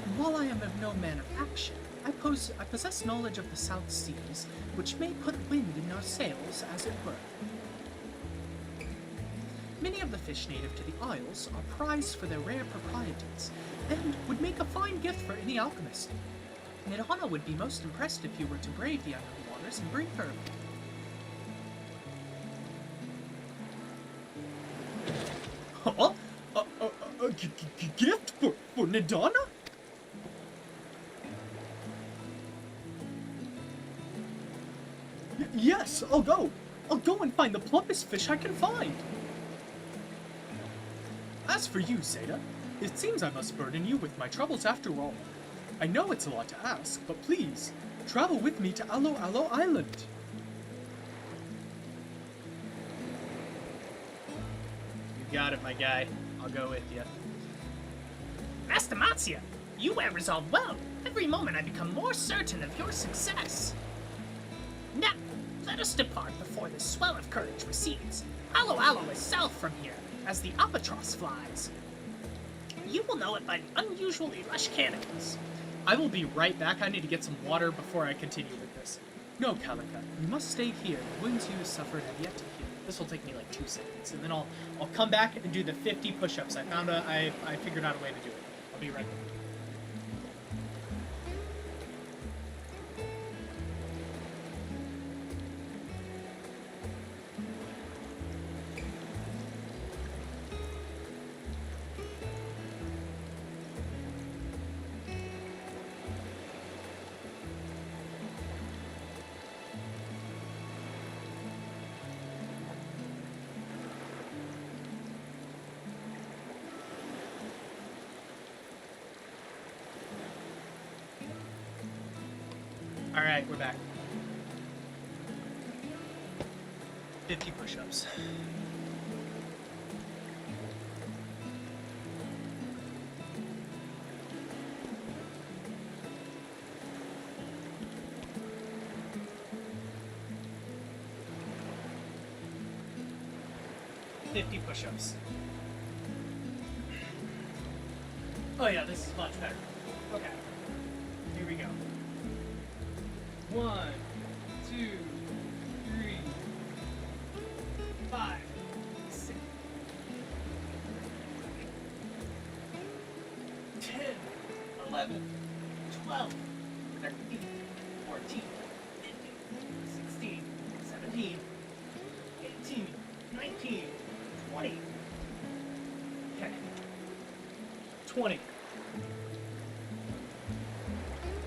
and while I am of no man of action, I possess knowledge of the South Seas, which may put wind in our sails, as it were. Many of the fish native to the Isles are prized for their rare proprieties, and would make a fine gift for any alchemist. Nidhana would be most impressed if you were to brave the unknown waters and bring her. Huh? A gift for Nidhana? Yes, I'll go. I'll go and find the plumpest fish I can find. As for you, Zeta, it seems I must burden you with my troubles after all. I know it's a lot to ask, but please, travel with me to Alo Alo Island. You got it, my guy. I'll go with you. Master Matsuya, you wear resolve well. Every moment I become more certain of your success. Now, let us depart before the swell of courage recedes. Alo Alo is south from here, as the albatross flies. You will know it by the unusually lush canopies. I will be right back. I need to get some water before I continue with this. No, Kalika, you must stay here. The wounds you suffered have yet to heal. This will take me like 2 seconds, and then I'll come back and do the 50 push-ups. I figured out a way to do it. I'll be right back. Alright, we're back. 50 push-ups. Oh yeah, this is much better. Okay. Here we go. 1, 2, 3, 5, 6, 10, 11, 12, 13, 14, 15, 16, 17, 18, 19, 20. Okay. 20.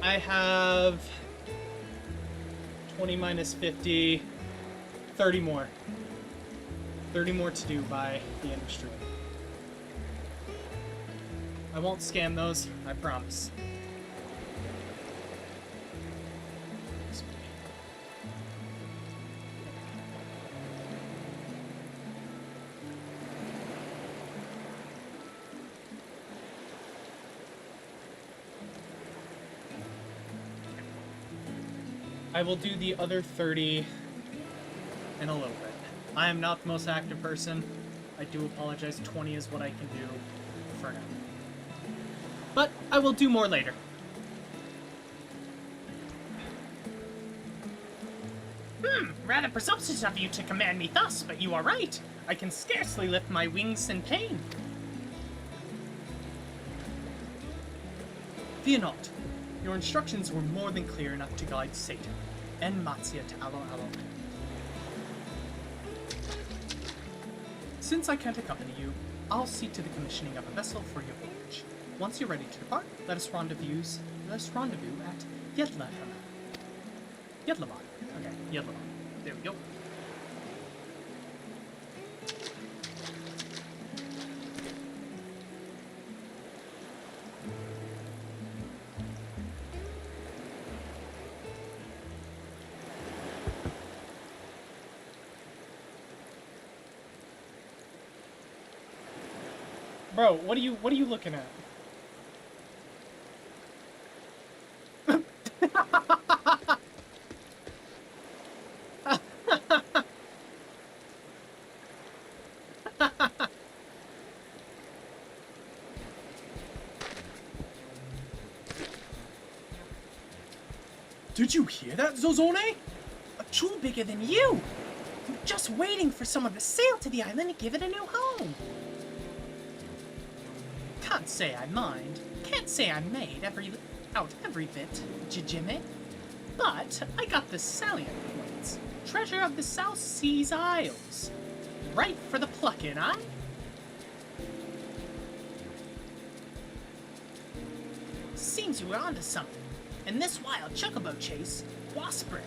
I have 20 minus 50, 30 more. 30 more to do by the end of stream. I won't scam those, I promise. I will do the other 30 in a little bit. I am not the most active person. I do apologize. 20 is what I can do for now. But I will do more later. Rather presumptuous of you to command me thus, but you are right. I can scarcely lift my wings in pain. Fear not. Your instructions were more than clear enough to guide Satan and Matsia to Alo Alo. Since I can't accompany you, I'll see to the commissioning of a vessel for your voyage. Once you're ready to depart, let us rendezvous at Yedlavan. Okay, Yedlavan. There we go. Bro, what are you looking at? Did you hear that, Zozone? A jewel bigger than you! I'm just waiting for someone to sail to the island and give it a new home. Can't say I mind. Can't say I made out every bit, Jijime. But I got the salient points. Treasure of the South Seas Isles. Right for the plucking, eh? Seems you were onto something. And this wild chocobo chase, Wasprim.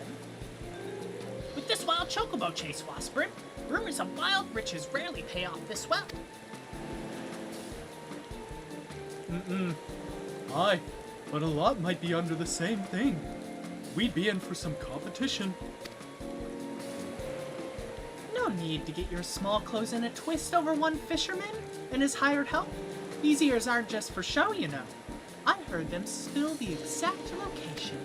With this wild chocobo chase, Wasprim, rumors of wild riches rarely pay off this well. Aye, but a lot might be under the same thing. We'd be in for some competition. No need to get your small clothes in a twist over one fisherman and his hired help. These ears aren't just for show, you know. I heard them spill the exact location.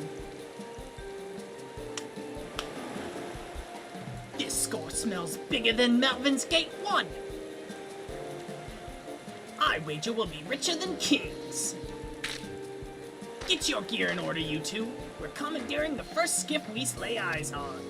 This score smells bigger than Melvin's Gate 1. I wager we'll be richer than kings. Get your gear in order, you two. We're commandeering the first skiff we lay eyes on.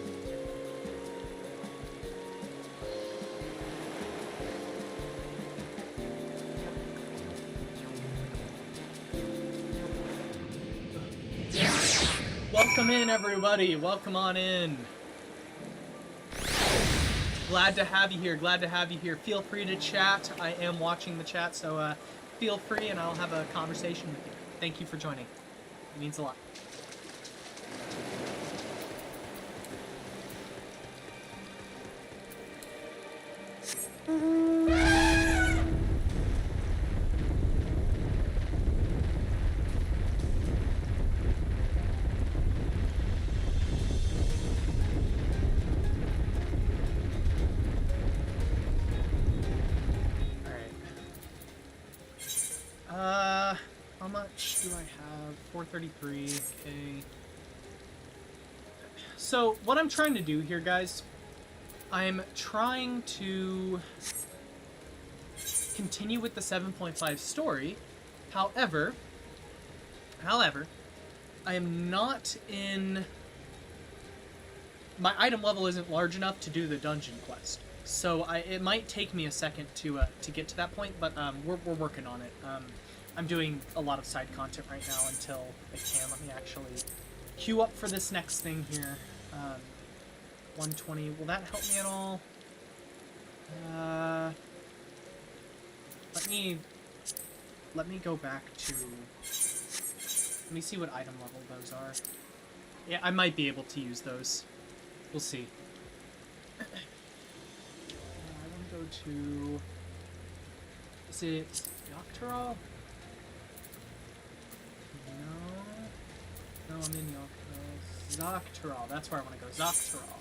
Welcome in, everybody. Welcome on in. Glad to have you here. Glad to have you here. Feel free to chat. I am watching the chat, so feel free and I'll have a conversation with you. Thank you for joining. It means a lot. How much do I have? 433, okay. So, what I'm trying to do here, guys, I'm trying to continue with the 7.5 story. However, I am not in... My item level isn't large enough to do the dungeon quest. So it might take me a second to get to that point, but we're working on it. I'm doing a lot of side content right now until I can. Let me actually queue up for this next thing here. 120. Will that help me at all? Let me go back to... Let me see what item level those are. Yeah, I might be able to use those. We'll see. I want to go to... Is it Yoctoro? No, I'm in Yoctoro. Zoctoro, that's where I want to go. Zoctoro.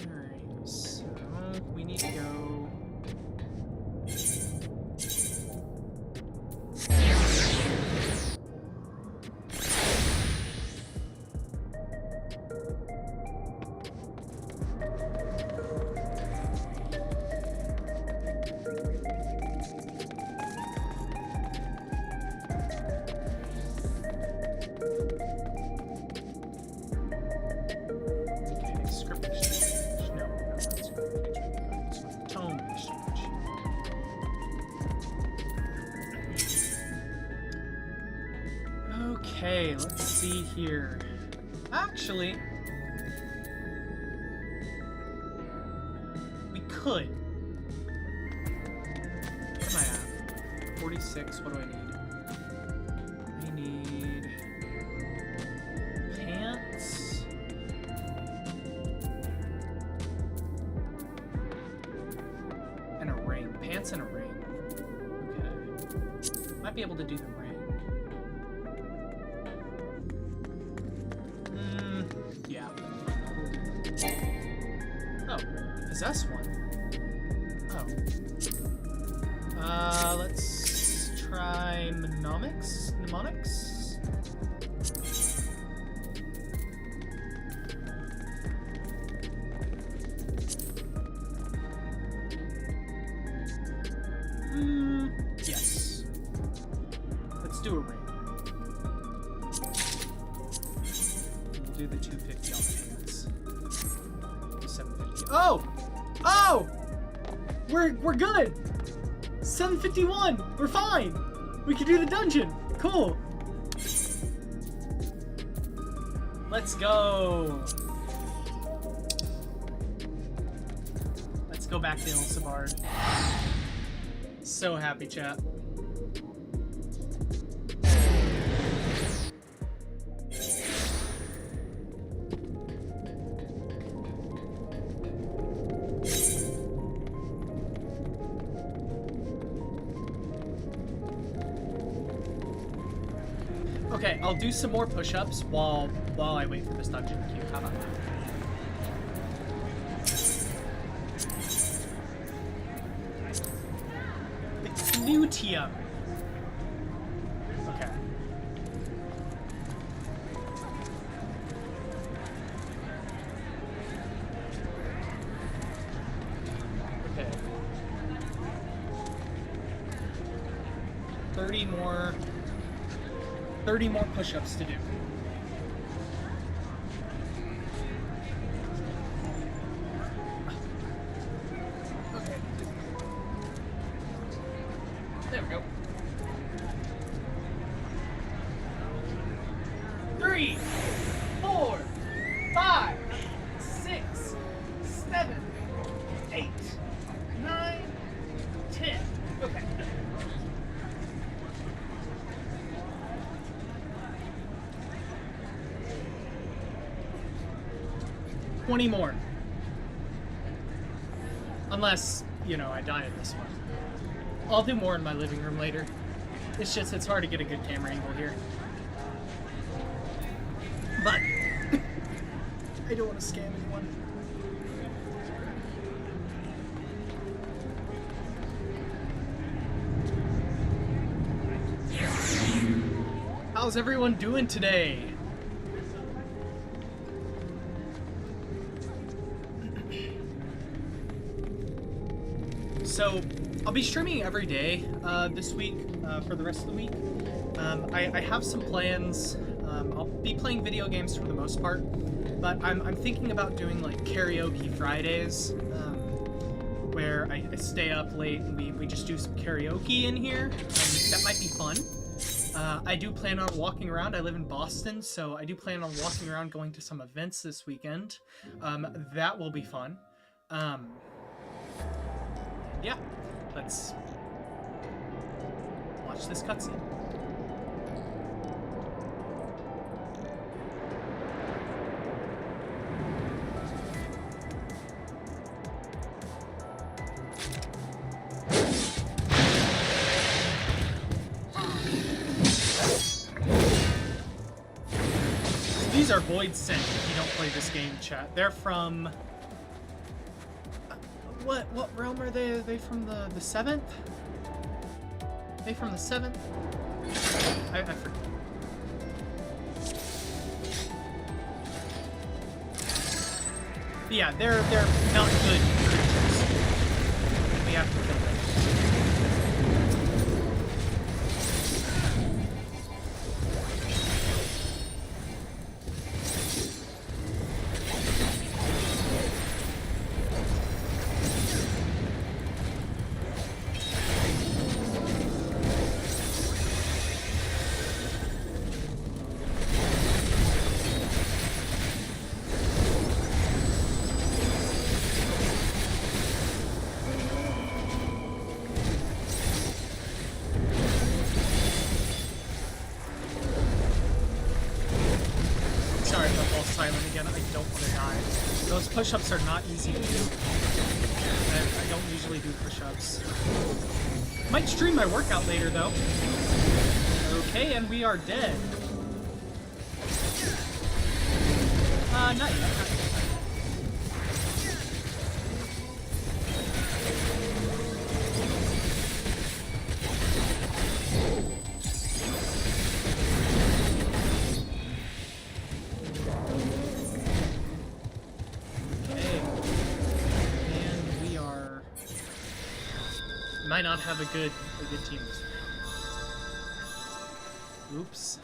Alright, so we need to go... Okay, let's see here. Actually, we could. What am I at? 46. What do I need? I need pants. And a ring. Pants and a ring. Okay. Might be able to do the ring. Yeah. Oh, possess one. Oh. Let's try mnemonics? Mnemonics? Yes. Let's do a ring. We'll do the 250 on the hands. 750. Oh! Oh! We're good! 751! We're fine! We can do the dungeon! Cool! Let's go! Let's go back to Ilsabard. So happy, chat. Okay, I'll do some more push-ups while I wait for this dungeon queue. How about that? The Clutium. Okay. Okay. 30 more push-ups to do. Okay. There we go. 3, 4, 5, 6, 7, 8, 9, 10. Okay. 20 more. Unless, you know, I die at this one. I'll do more in my living room later. It's just, it's hard to get a good camera angle here. But, I don't want to scam anyone. How's everyone doing today? So, I'll be streaming every day this week for the rest of the week. I have some plans. I'll be playing video games for the most part, but I'm thinking about doing like karaoke Fridays, where I stay up late and we just do some karaoke in here. That might be fun. I do plan on walking around. I live in Boston, so I do plan on walking around, going to some events this weekend. That will be fun. Yeah, let's watch this cutscene. These are void sent if you don't play this game, chat. They're from... What realm are they? Are they from the 7th? Are they from the 7th? I forget. But yeah, they're not good creatures. We have to kill them. those push-ups are not easy to do. I don't usually do push-ups. Might stream my workout later, though. Okay, and we are dead. Not yet. Might not have a good team this round. Oops.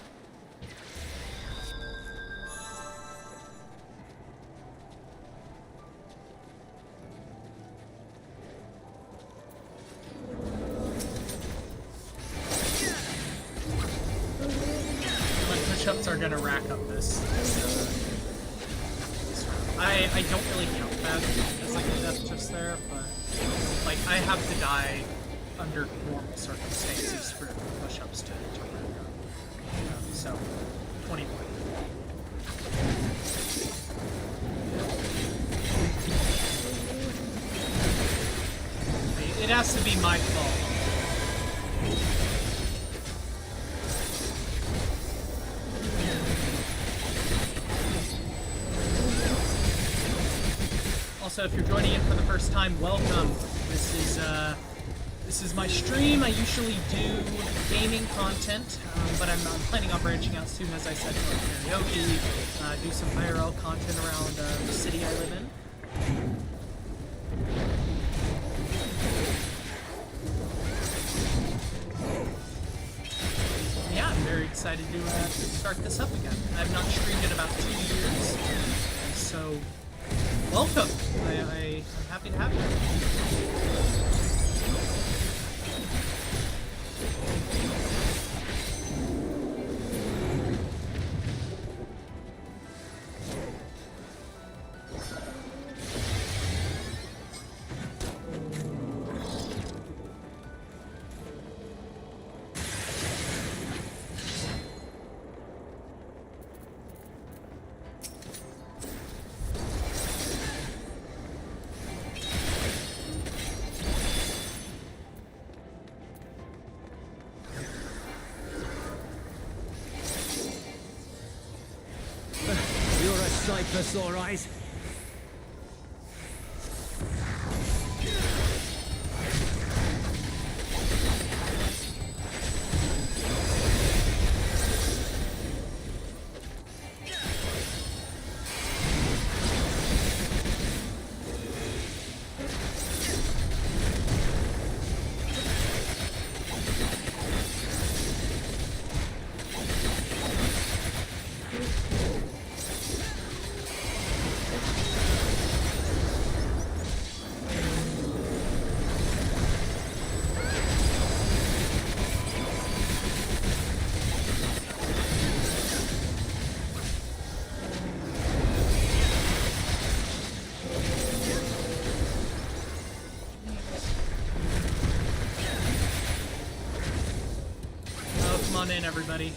My push-ups are gonna rack up this round. I don't really count that as like a death just there, but like I have to die under normal circumstances for push-ups to rack up. So 21. It has to be my fault. Also, if you're joining in for the first time, welcome. This is my stream. I usually do gaming content, but I'm planning on branching out soon, as I said, to karaoke, do some IRL content around the city I live in. Yeah, I'm very excited to start this up again. I've not streamed in about 2 years, so welcome. I'm happy to have you. Sight for sore eyes. On in, everybody.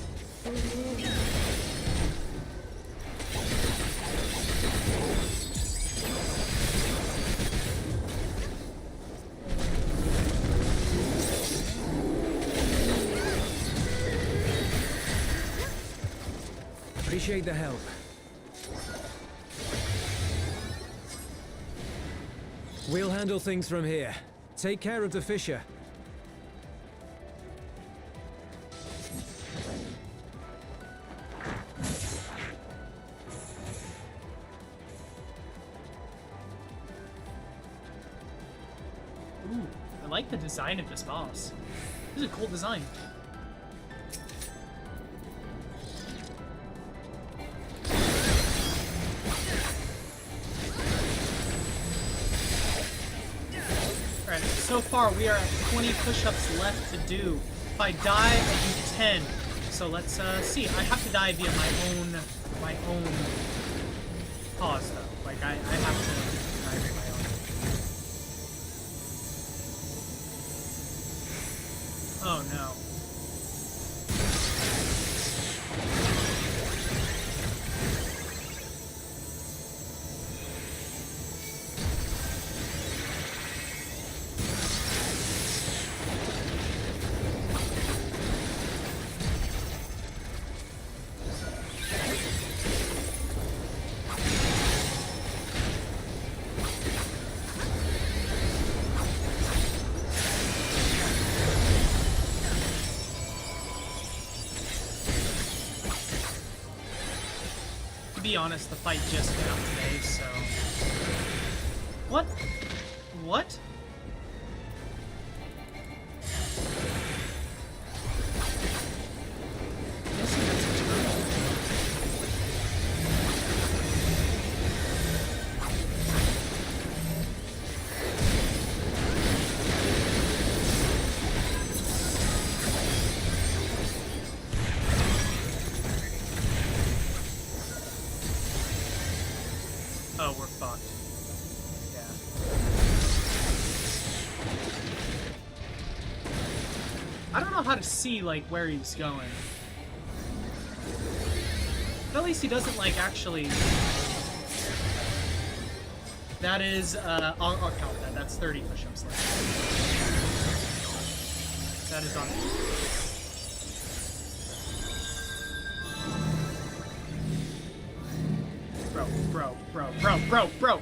Appreciate the help. We'll handle things from here. Take care of the Fisher. I like the design of this boss. This is a cool design. Alright, so far we are at 20 push-ups left to do. If I die, I do 10. So let's see. I have to die via my own cause though. Like I have to die via my own. Oh no. To be honest, the fight just came out today, so... What? What? Guessing that's a turtle. Oh, we're fucked. Yeah. I don't know how to see, like, where he's going. But at least he doesn't, like, actually... That is, I'll count that. That's 30 push-ups left. That is on... Bro.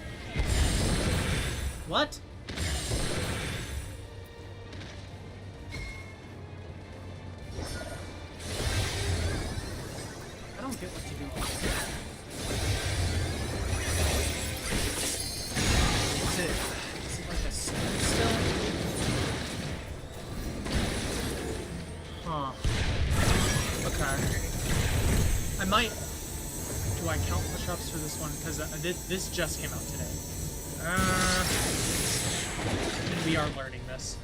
What? I don't get what to do. Is it like a still? Huh. Okay. I might... Do I count push-ups for this one? Because this just came out today. And we are learning this.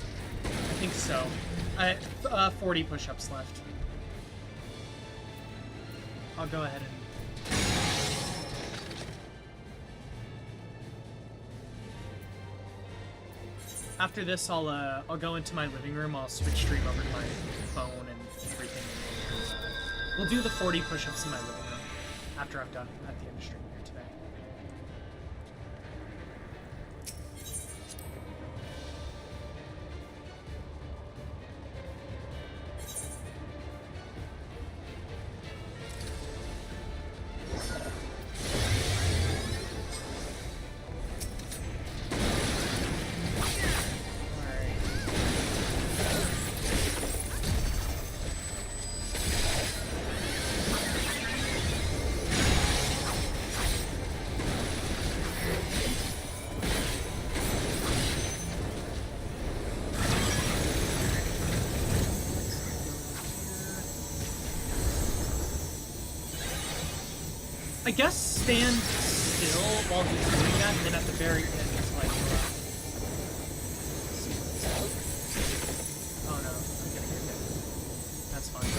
I think so. 40 push-ups left. I'll go ahead and... After this, I'll go into my living room. I'll switch stream over to my phone and everything. We'll do the 40 push-ups in my living room after I'm done at the end of stream here today. I guess stand still while he's doing that, and then at the very end it's like... Oh no, I'm gonna get hit. That's fine.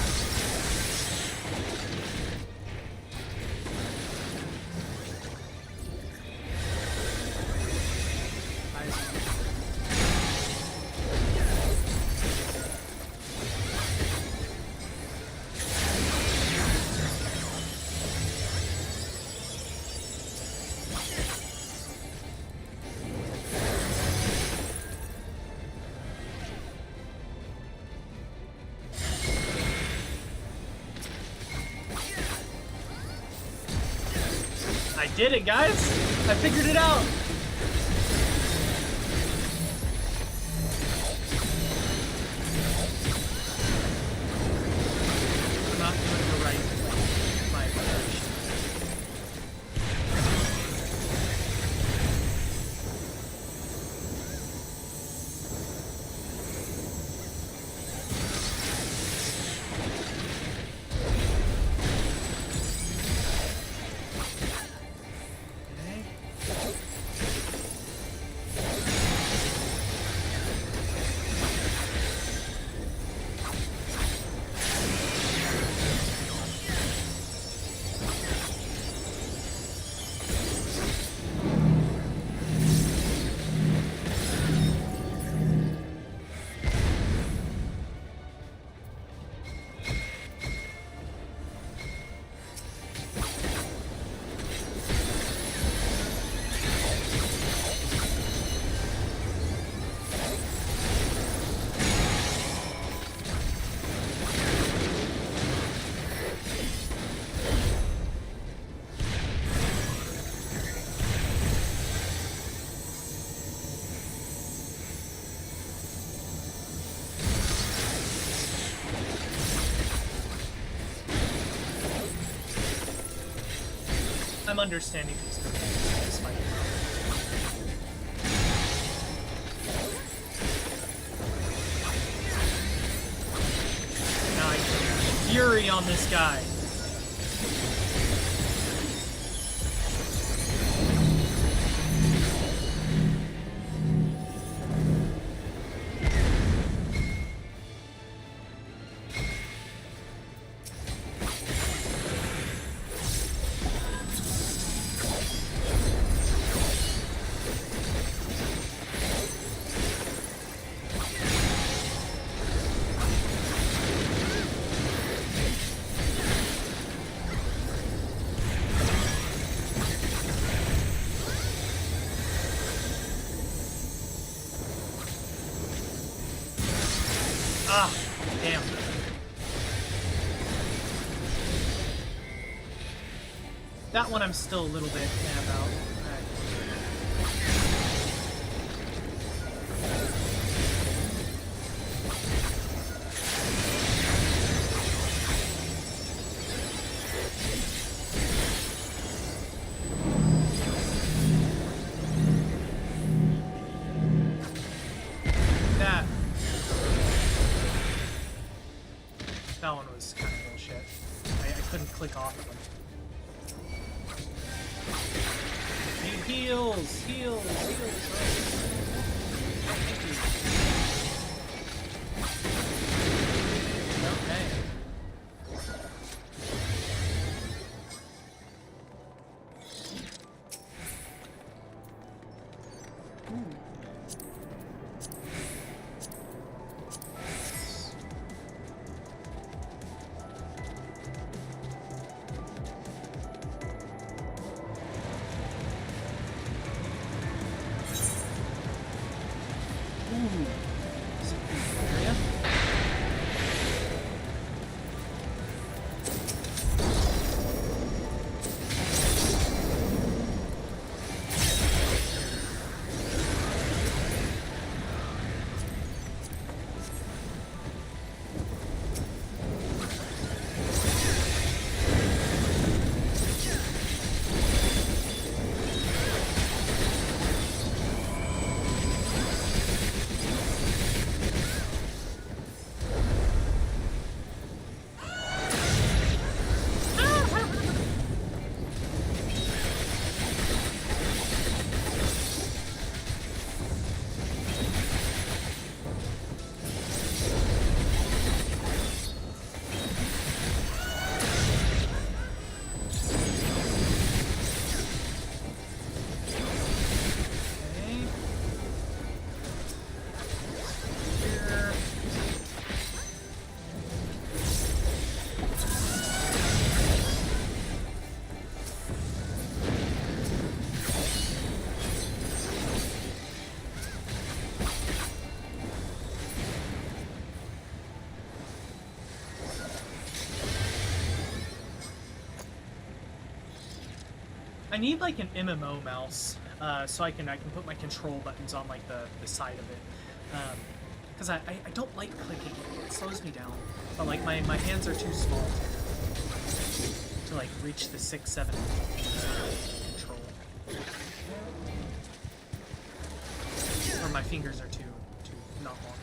I did it, guys! I figured it out! I'm not doing the right my evaluation. I'm understanding these mechanics despite it. Now I can fury on this guy. Ah, damn. That one I'm still a little bit mad about. That one was kind of bullshit. I couldn't click off of them. Need heals! Heals! Heals! Oh, thank you. Okay. I need like an MMO mouse, so I can put my control buttons on like the side of it, because I don't like clicking. It slows me down. But like my hands are too small to like reach the 6-7 control, or my fingers are too not long.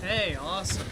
Hey, awesome.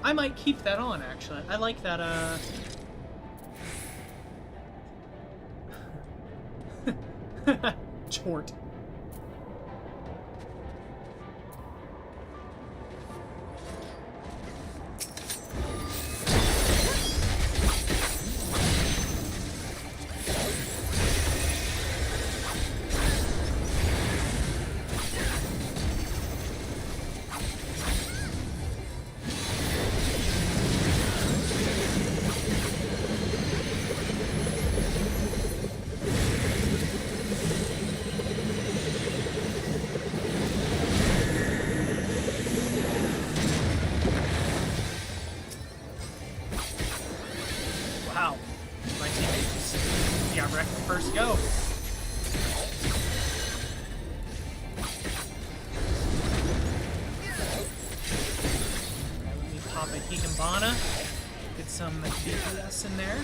I might keep that on, actually. I like that, Chort. Wow. My teammate just got wrecked the first go. Alright, let me pop a Higambana. Get some DPS in there.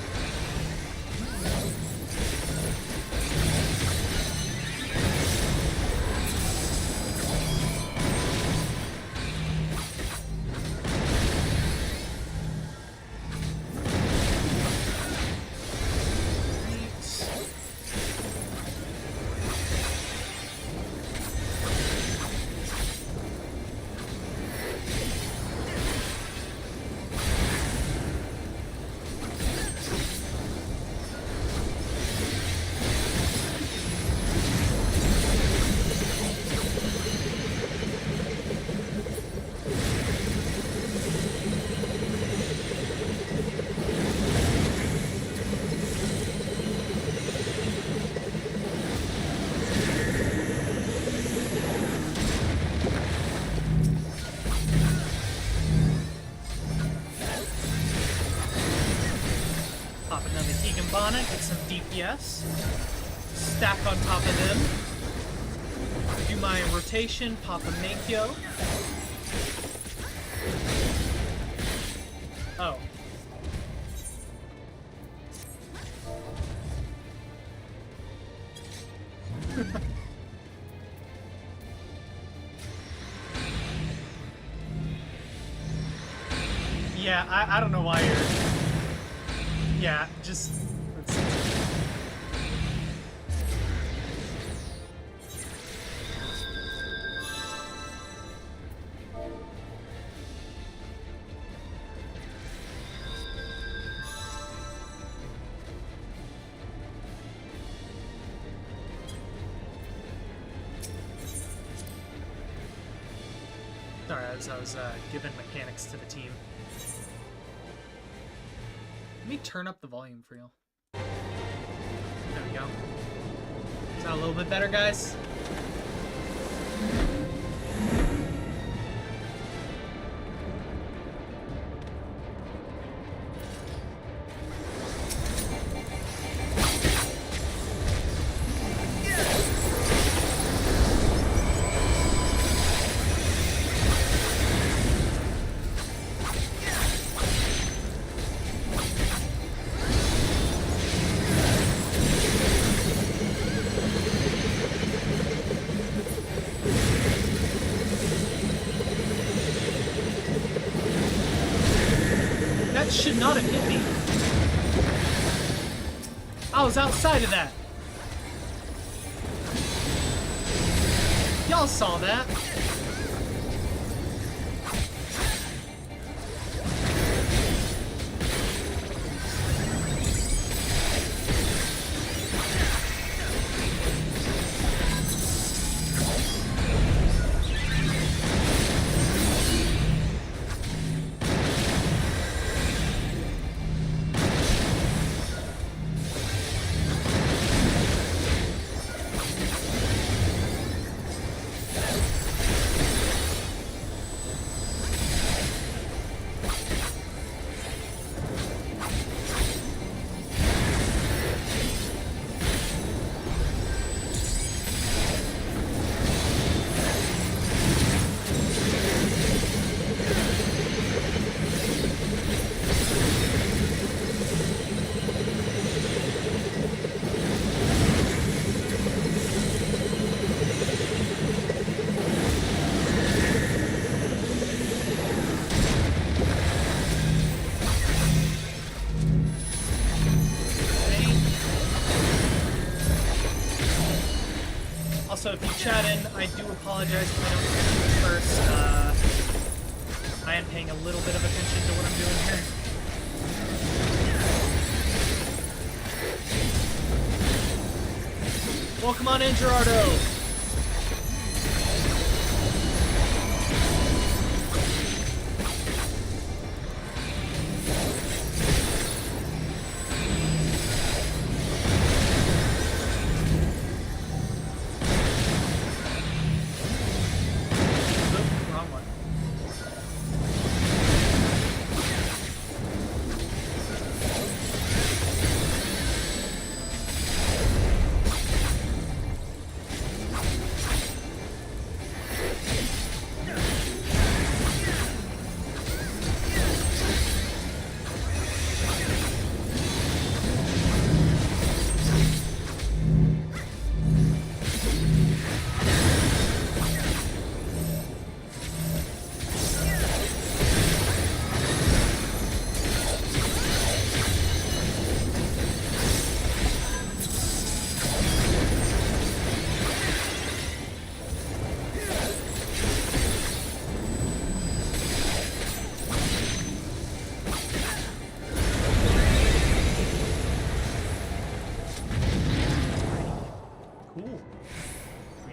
Pop another Higambana, get some DPS. Stack on top of them. Do my rotation, pop a Meikyo. Oh. Yeah, I don't know why you're... Yeah, just... Let's see. Sorry, as I was giving mechanics to the team. Let me turn up the volume for you. There we go. Sound a little bit better, guys? That should not have hit me. I was outside of that. Y'all saw that. chat in. I do apologize if I don't catch you at first. I am paying a little bit of attention to what I'm doing here. Welcome on in, Gerardo.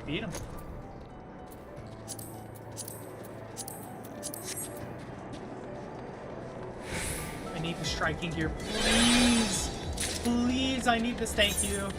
Beat him. I need the striking gear, please. Please, I need this. Thank you.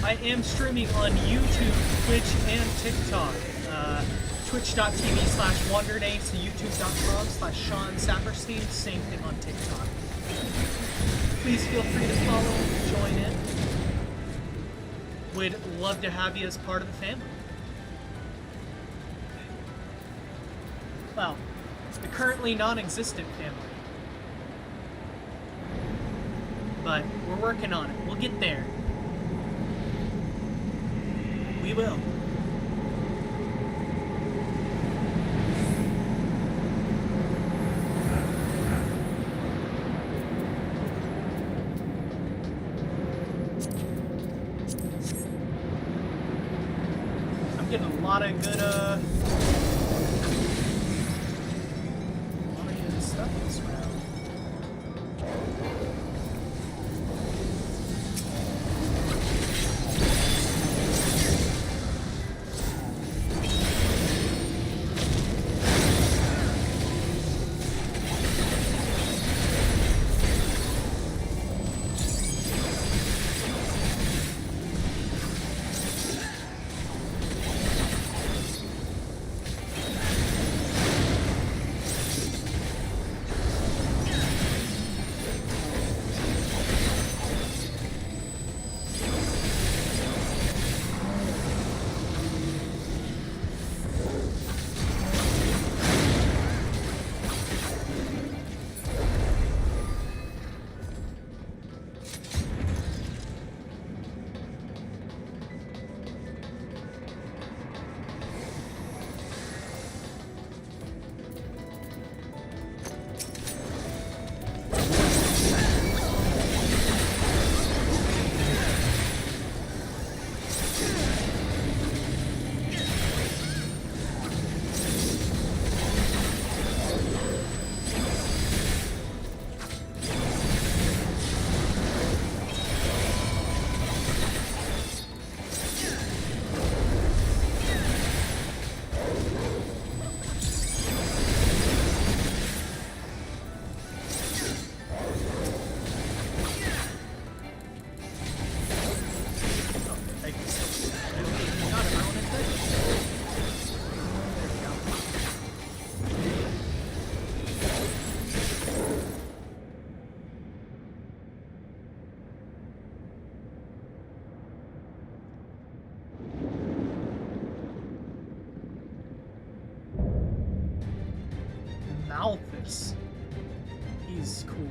I am streaming on YouTube, Twitch, and TikTok. Twitch.tv/WanderedAce, YouTube.com/Sean Saperstein, same thing on TikTok. Please feel free to follow and join in. Would love to have you as part of the family. Well, the currently non-existent family. But we're working on it. We'll get there. We will. I'm getting a lot of good, stuff this round. Malthus. He's cool.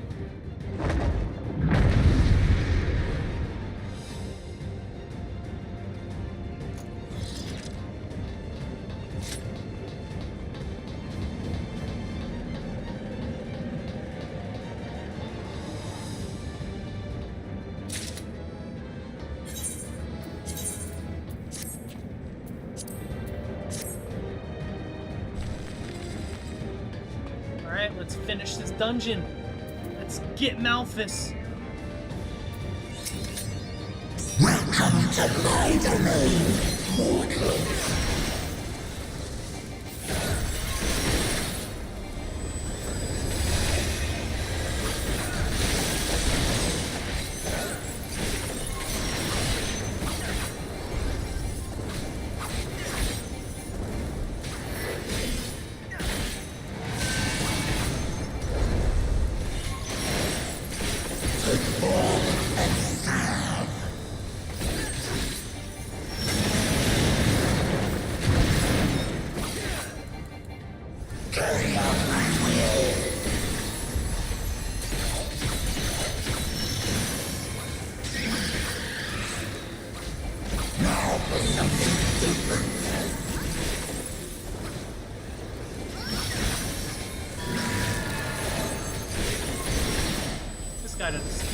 Alright, let's finish this dungeon. Let's get Malthus. Welcome to my domain, mortal. This guy doesn't see.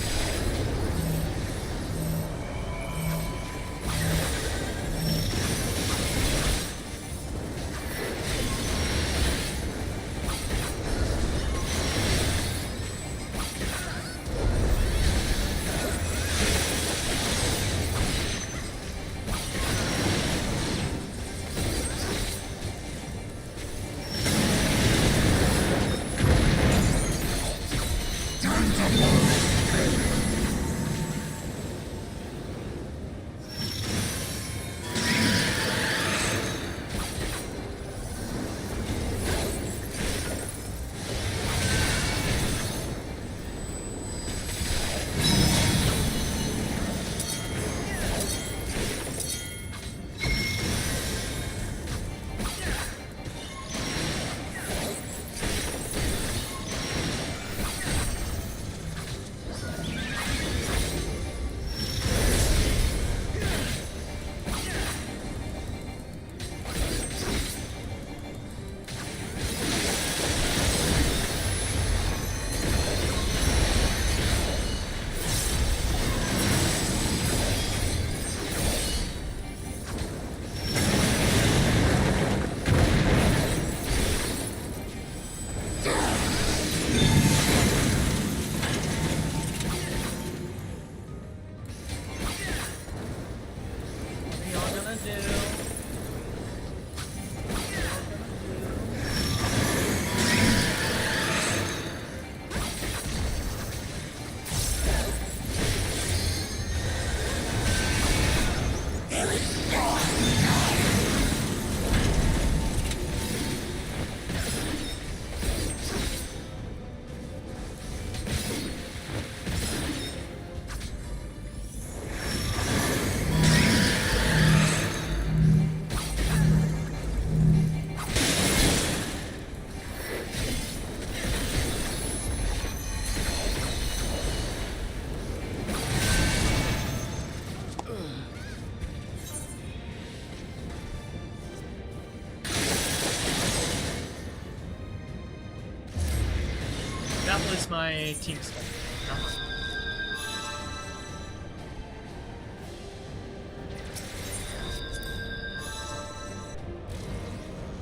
That was my team spec.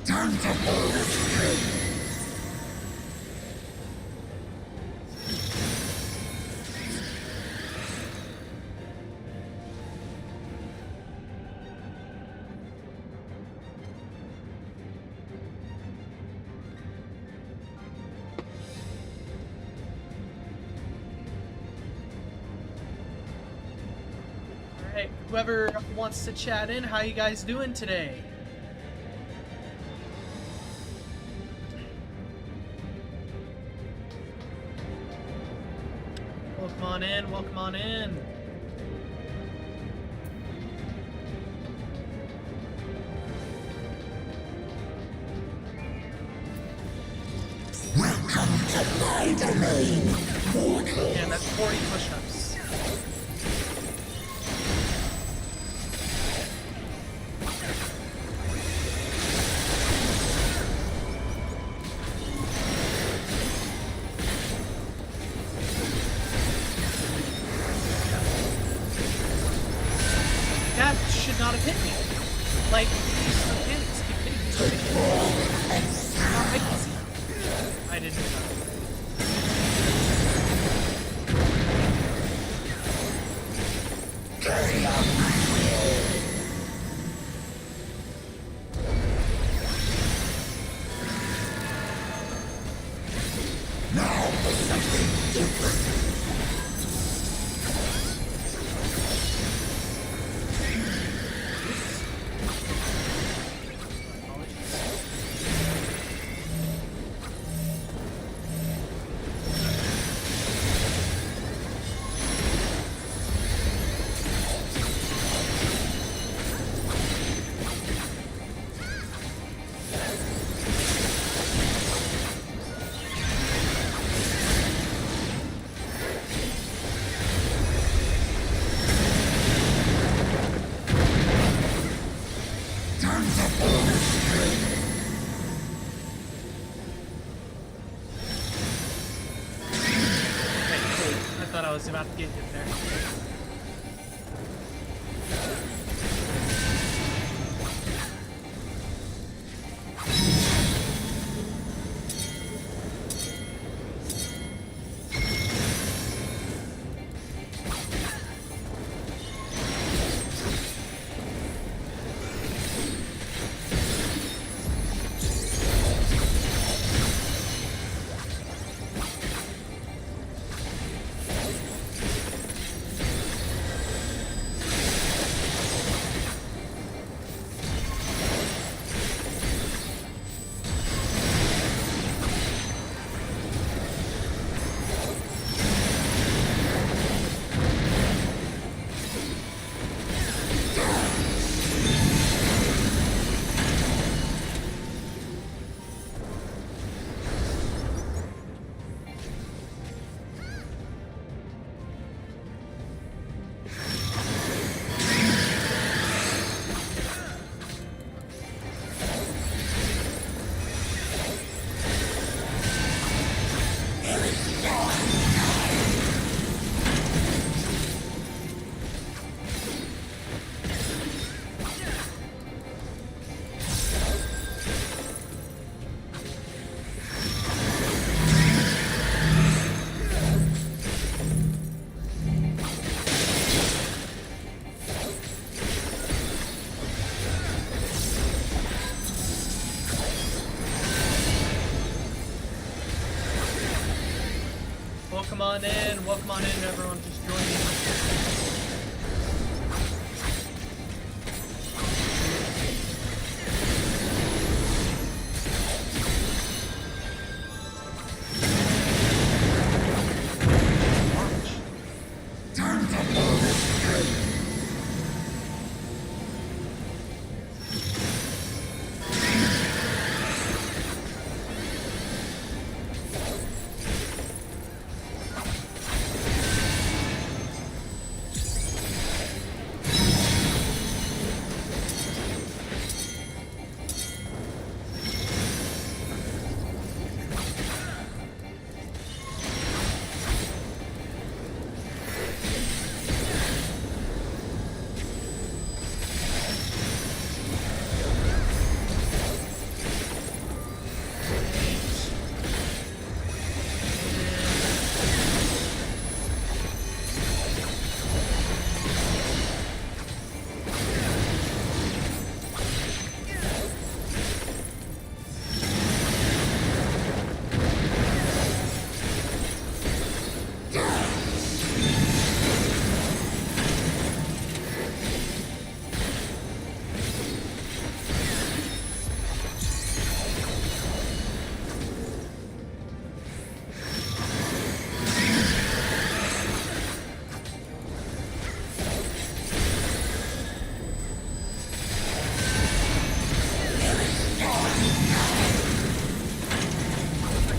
Time to hold this. Alright, whoever wants to chat in, how you guys doing today? Welcome on in, welcome on in. Welcome to my domain, mortal. And that's 40 push-ups. That should not have hit me. Like, these mechanics keep hitting me. I can see. I didn't know. Now for something different. I was about to get hit there. Welcome on in, everyone just joining.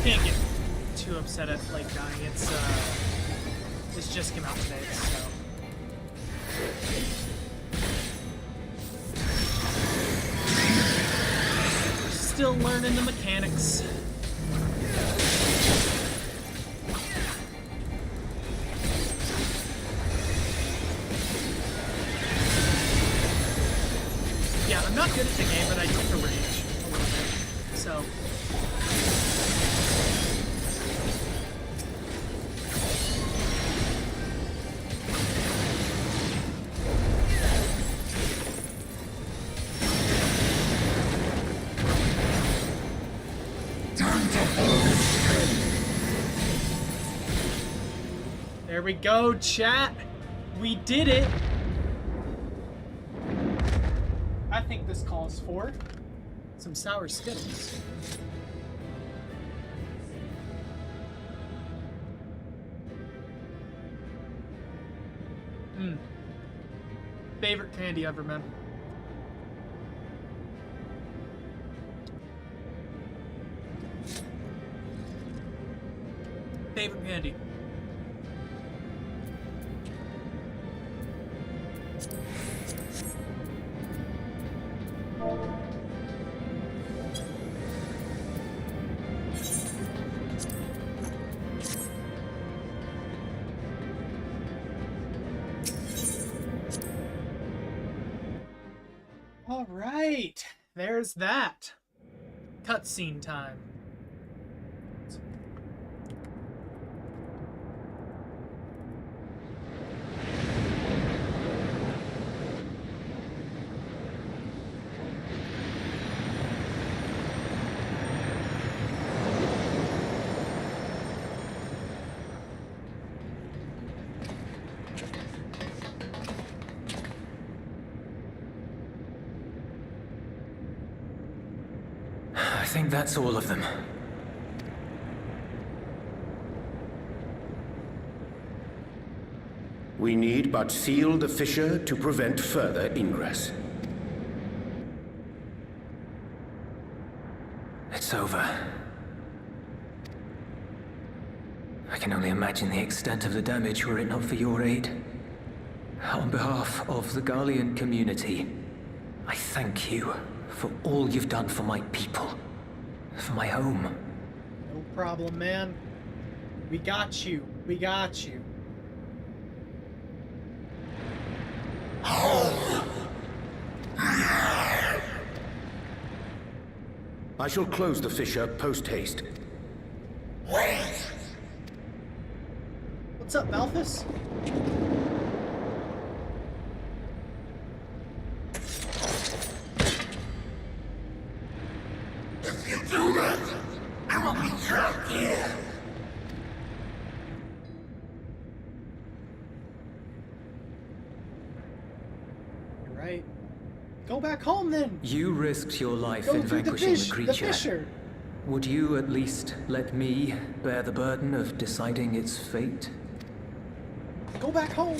can't get too upset at like dying. It's just came out today, so. Still learning the mechanics. Yeah, I'm not good at the game, but I tend to rage a little bit. So. There we go, chat. We did it. I think this calls for some sour Skittles. Favorite candy ever, man. Favorite candy. All right, there's that. Cutscene time. I think that's all of them. We need but seal the fissure to prevent further ingress. It's over. I can only imagine the extent of the damage were it not for your aid. On behalf of the Garlean community, I thank you for all you've done for my people, for my home. No problem, man. We got you. We got you. I shall close the fissure post-haste. What's up, Malthus? If you do that, I will be trapped here. You're right. Go back home then. You risked your life Go in through vanquishing the the creature. fissure. Would you at least let me bear the burden of deciding its fate? Go back home.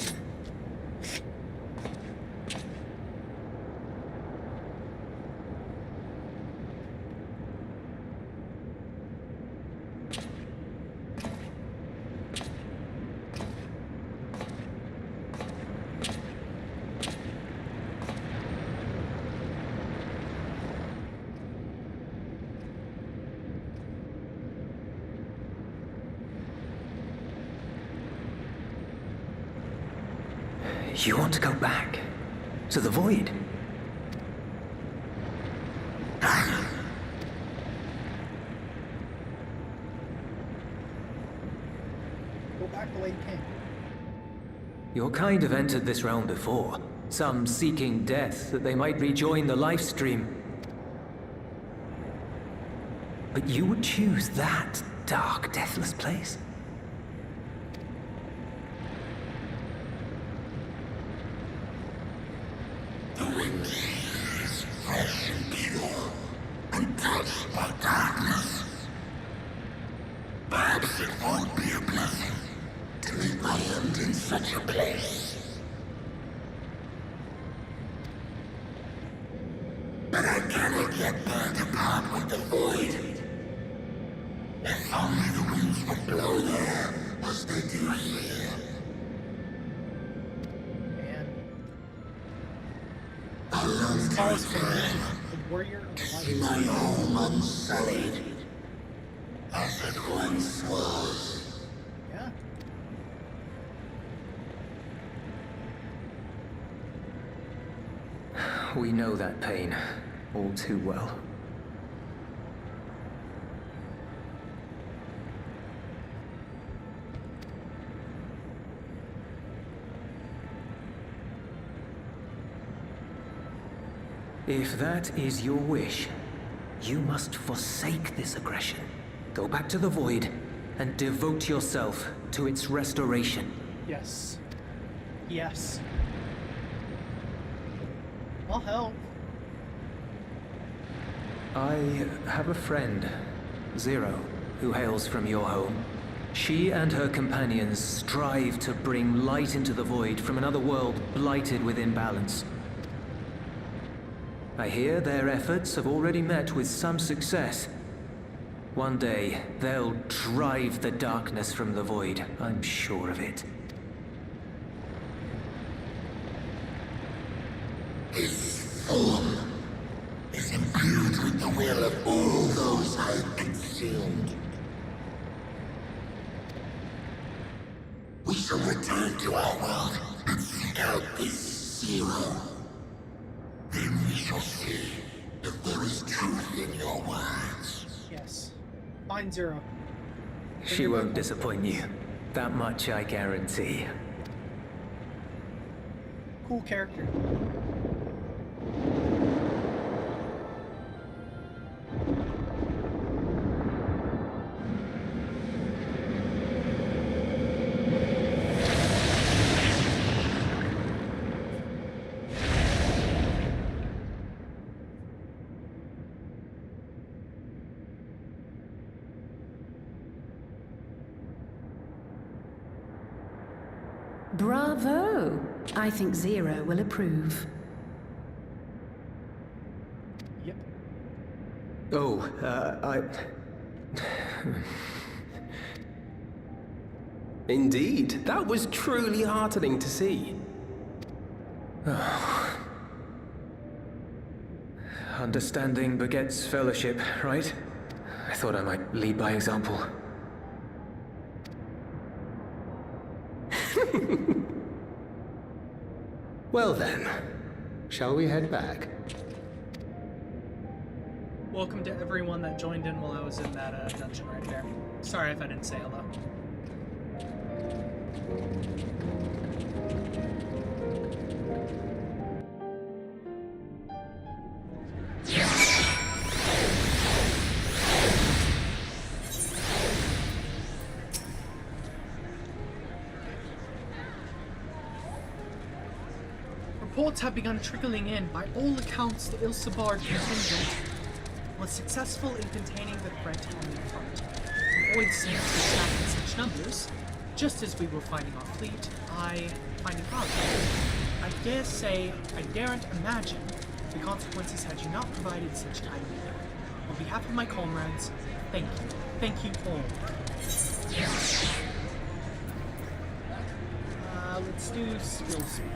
You want to go back? To the void? Go back the way you came. Your kind have entered this realm before. Some seeking death that they might rejoin the life stream. But you would choose that dark, deathless place? The wind is fresh and pure, untouched by darkness. Perhaps it won't be a blessing to meet my end in such a place. But I cannot yet bear to part with the void. If only the winds would blow there, as they do here. I long to return to my home unsullied, as it once was. Yeah. We know that pain all too well. If that is your wish, you must forsake this aggression. Go back to the Void and devote yourself to its restoration. Yes. Yes. I'll help. I have a friend, Zero, who hails from your home. She and her companions strive to bring light into the Void from another world blighted with imbalance. I hear their efforts have already met with some success. One day, they'll drive the darkness from the Void, I'm sure of it. His form is imbued with the will of all those I have consumed. We shall return to our world and seek out this Zero. Then we shall see if there is truth in your words. Yes. Find Zero. She won't disappoint you. That much I guarantee. Cool character. Bravo! I think Zero will approve. Yep. Oh, I... Indeed, that was truly heartening to see. Understanding begets fellowship, right? I thought I might lead by example. Well then, shall we head back? Welcome to everyone that joined in while I was in that dungeon right there. Sorry if I didn't say hello. Reports have begun trickling in. By all accounts, the Ilsabard contingent was successful in containing the threat on the front. The Void seems to attack in such numbers. Just as we were finding our fleet, I find it hard. I dare say, I daren't imagine the consequences had you not provided such timely help. On behalf of my comrades, thank you. Thank you all. Let's do skill speed.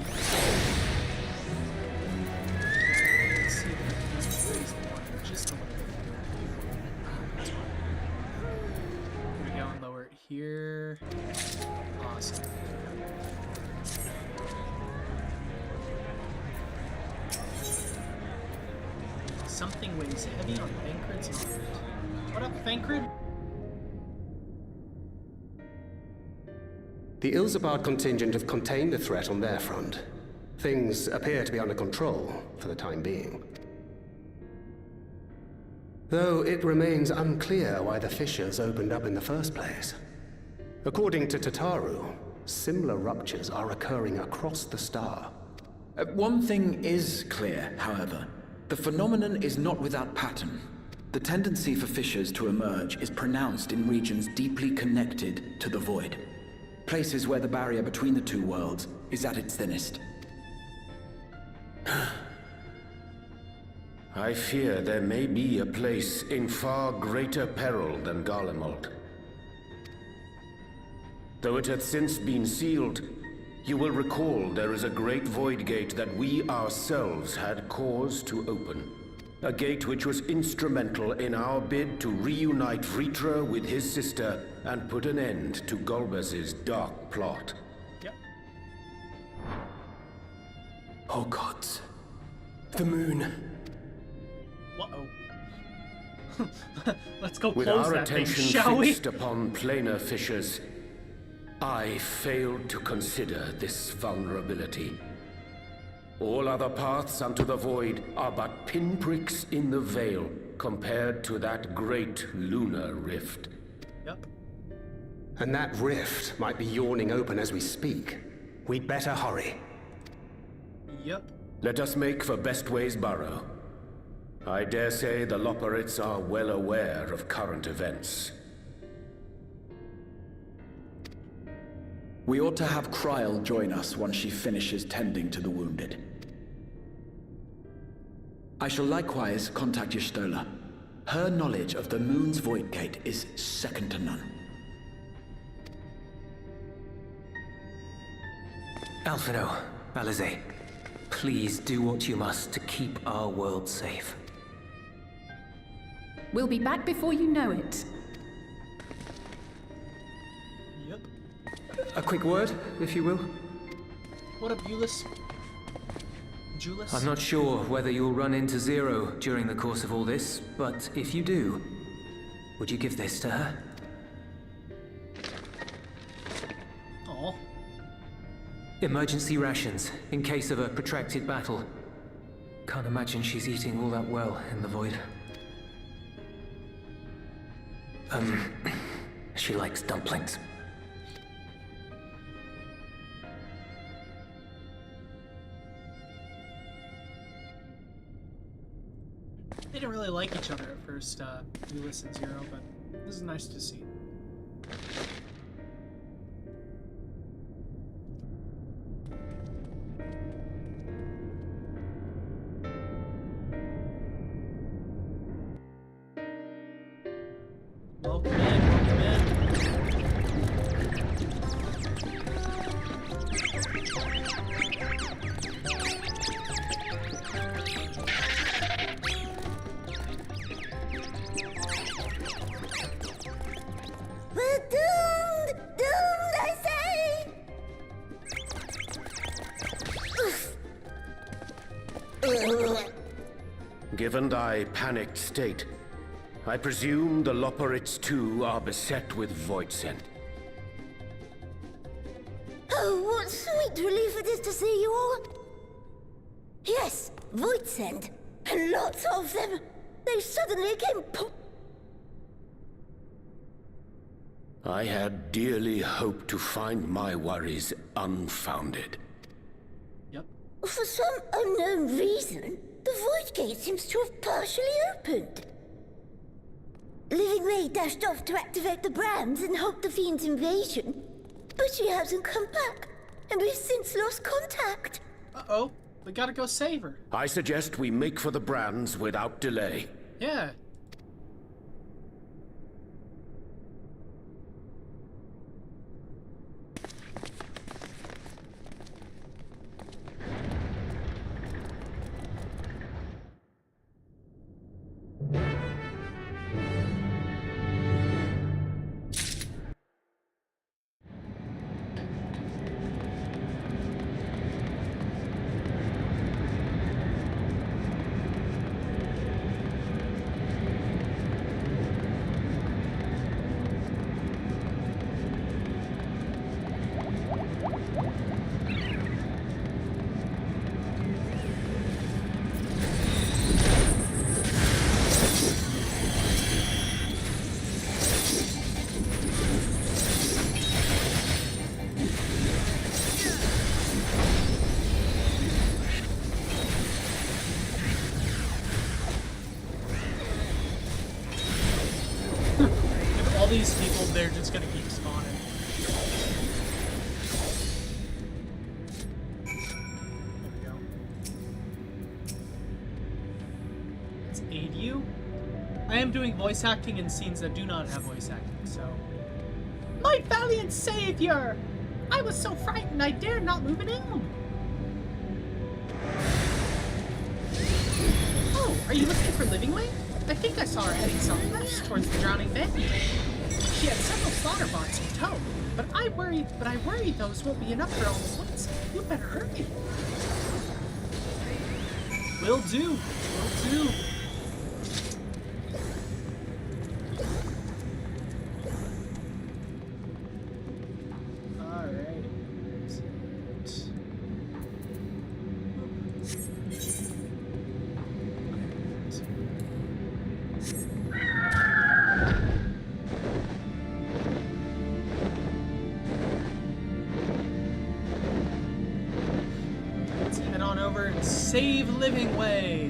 Let's see if I can raise the one just a little bit. Here we go, and lower it here. Awesome. Something weighs heavy on Thancred's mind. What up, Thancred? The Ilsabard contingent have contained the threat on their front. Things appear to be under control for the time being. Though it remains unclear why the fissures opened up in the first place. According to Tataru, similar ruptures are occurring across the star. One thing is clear, however. The phenomenon is not without pattern. The tendency for fissures to emerge is pronounced in regions deeply connected to the Void. Places where the barrier between the two worlds is at its thinnest. I fear there may be a place in far greater peril than Garlemald. Though it hath since been sealed, you will recall there is a great void gate that we ourselves had cause to open. A gate which was instrumental in our bid to reunite Vritra with his sister and put an end to Golbez's dark plot. Yep. Oh gods. The moon. Uh-oh. Let's go With close our that thing, attention shall we? fixed upon planar fissures, I failed to consider this vulnerability. All other paths unto the void are but pinpricks in the veil compared to that great lunar rift. Yep. And that rift might be yawning open as we speak. We'd better hurry. Yep. Let us make for Bestway's Burrow. I dare say the Loporrits are well aware of current events. We ought to have Kryl join us once she finishes tending to the wounded. I shall likewise contact Y'shtola. Her knowledge of the moon's void gate is second to none. Alphino, Alize, please do what you must to keep our world safe. We'll be back before you know it. Yep. A quick word, if you will. What up, Julius? Julius? I'm not sure whether you'll run into Zero during the course of all this, but if you do, would you give this to her? Aw. Emergency rations, in case of a protracted battle. Can't imagine she's eating all that well in the void. She likes dumplings. They didn't really like each other at first, Julius and Zero, but this is nice to see. Welcome in, welcome in. We're doomed! Doomed, I say! Given thy panicked state, I presume the Loporrits too are beset with void scent. Oh, what sweet relief it is to see you all! Yes, void scent, and lots of them. They suddenly came pop. I had dearly hoped to find my worries unfounded. For some unknown reason, the void gate seems to have partially opened. Living Ray dashed off to activate the brands and halt the Fiend's invasion, but she hasn't come back, and we've since lost contact. Uh-oh, we gotta go save her. I suggest we make for the brands without delay. Yeah. All these people, they're just gonna keep spawning. There we go. am doing voice acting in scenes that do not have voice acting, so... My valiant savior! I was so frightened I dared not move an elm. Oh, are you looking for Livingwing? I think I saw her heading southwest towards the drowning bandit. She had several slaughter bots in tow, but I worry those won't be enough for all the woods. You better hurry. Will do. Will do. Save Livingway.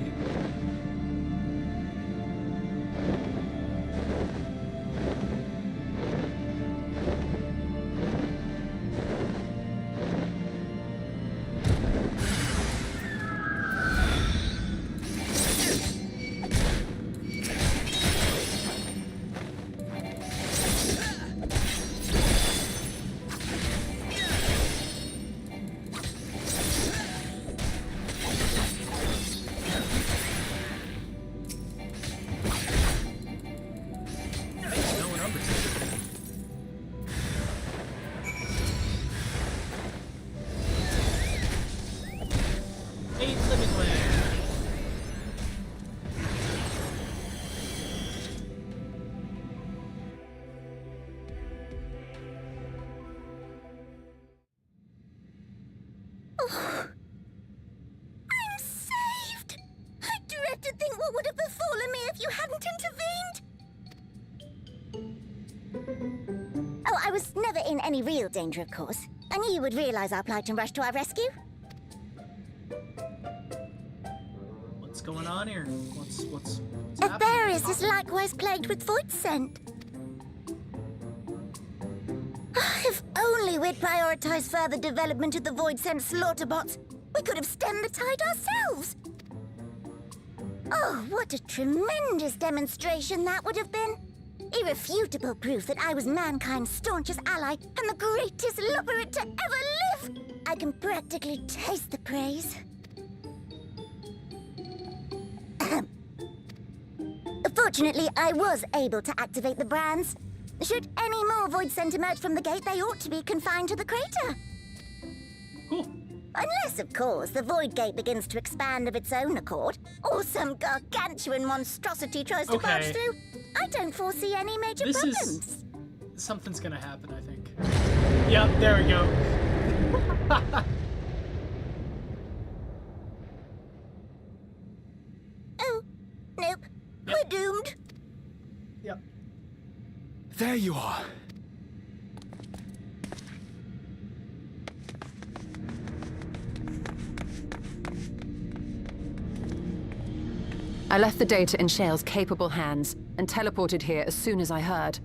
Any real danger, of course. I knew you would realize our plight and rush to our rescue. What's going on here? What's Atherius is likewise plagued with void scent. If only we'd prioritized further development of the void scent slaughter bots, we could have stemmed the tide ourselves. Oh, what a tremendous demonstration that would have been. Irrefutable proof that I was mankind's staunchest ally and the greatest lubberite to ever live! I can practically taste the praise. Fortunately, I was able to activate the brands. Should any more void scent emerge from the gate, they ought to be confined to the crater. Cool. Unless, of course, the void gate begins to expand of its own accord, or some gargantuan monstrosity tries to barge through. I don't foresee any major problems. Something's gonna happen, I think. Yep, there we go. Oh, nope. We're doomed. Yep. There you are. I left the data in Shale's capable hands and teleported here as soon as I heard.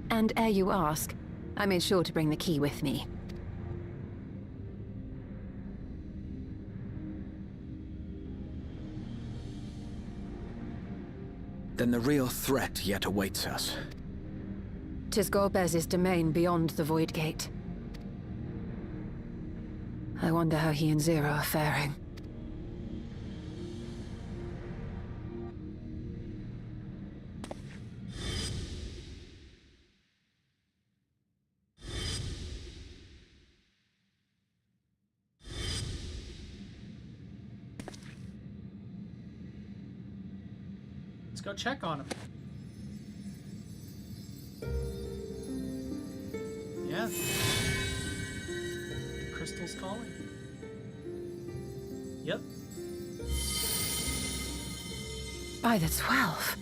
And ere you ask, I made sure to bring the key with me. Then the real threat yet awaits us. 'Tis Golbez's domain beyond the Void Gate. I wonder how he and Zero are faring. Let's go check on him. Yeah. The crystal's calling. Yep. By the 12.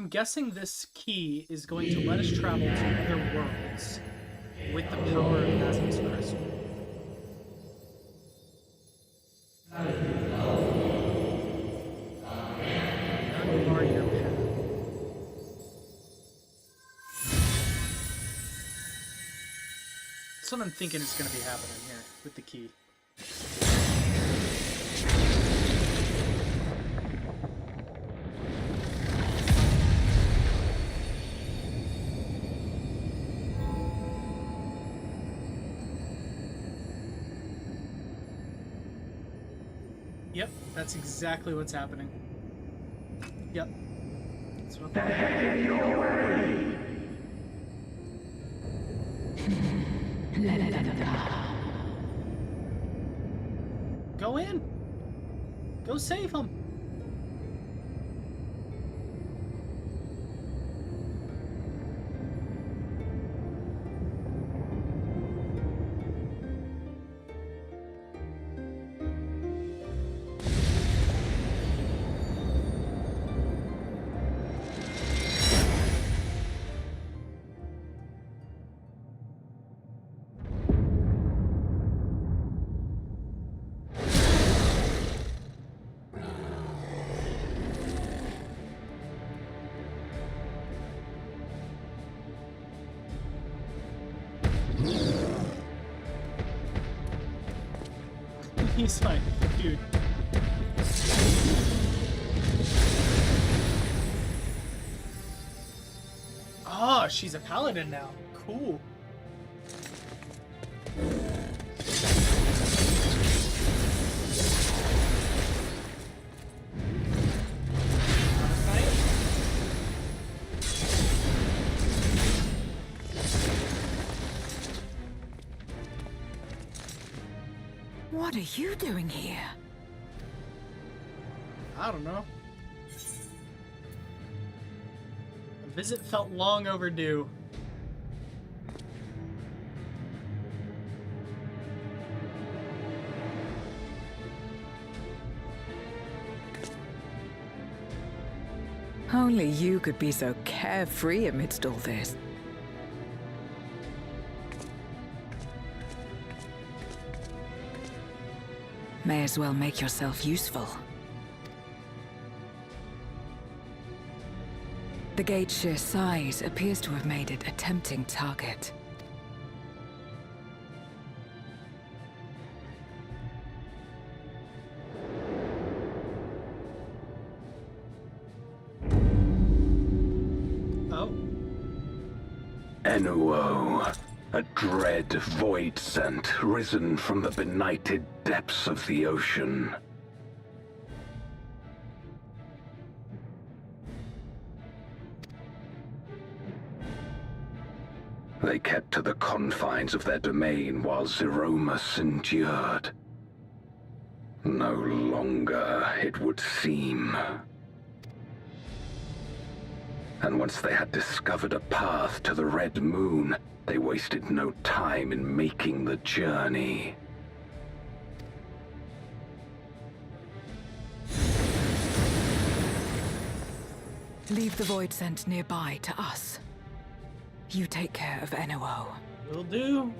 I'm guessing this key is going to let us travel to other worlds with the power of Asmodeus Crystal. None bar your path. That's what I'm thinking is going to be happening here with the key. Yep, that's exactly what's happening. Yep. That's what Go in! Go save him! He's fine, dude. Oh, she's a paladin now. Cool. What are you doing here? I don't know. A visit felt long overdue. Only you could be so carefree amidst all this. May as well make yourself useful. The gate's sheer size appears to have made it a tempting target. Oh. Enuo, a dread void scent risen from the benighted depths of the ocean. They kept to the confines of their domain while Zeromus endured. No longer, it would seem. And once they had discovered a path to the Red Moon, they wasted no time in making the journey. Leave the void scent nearby to us. You take care of Enuo. Will do.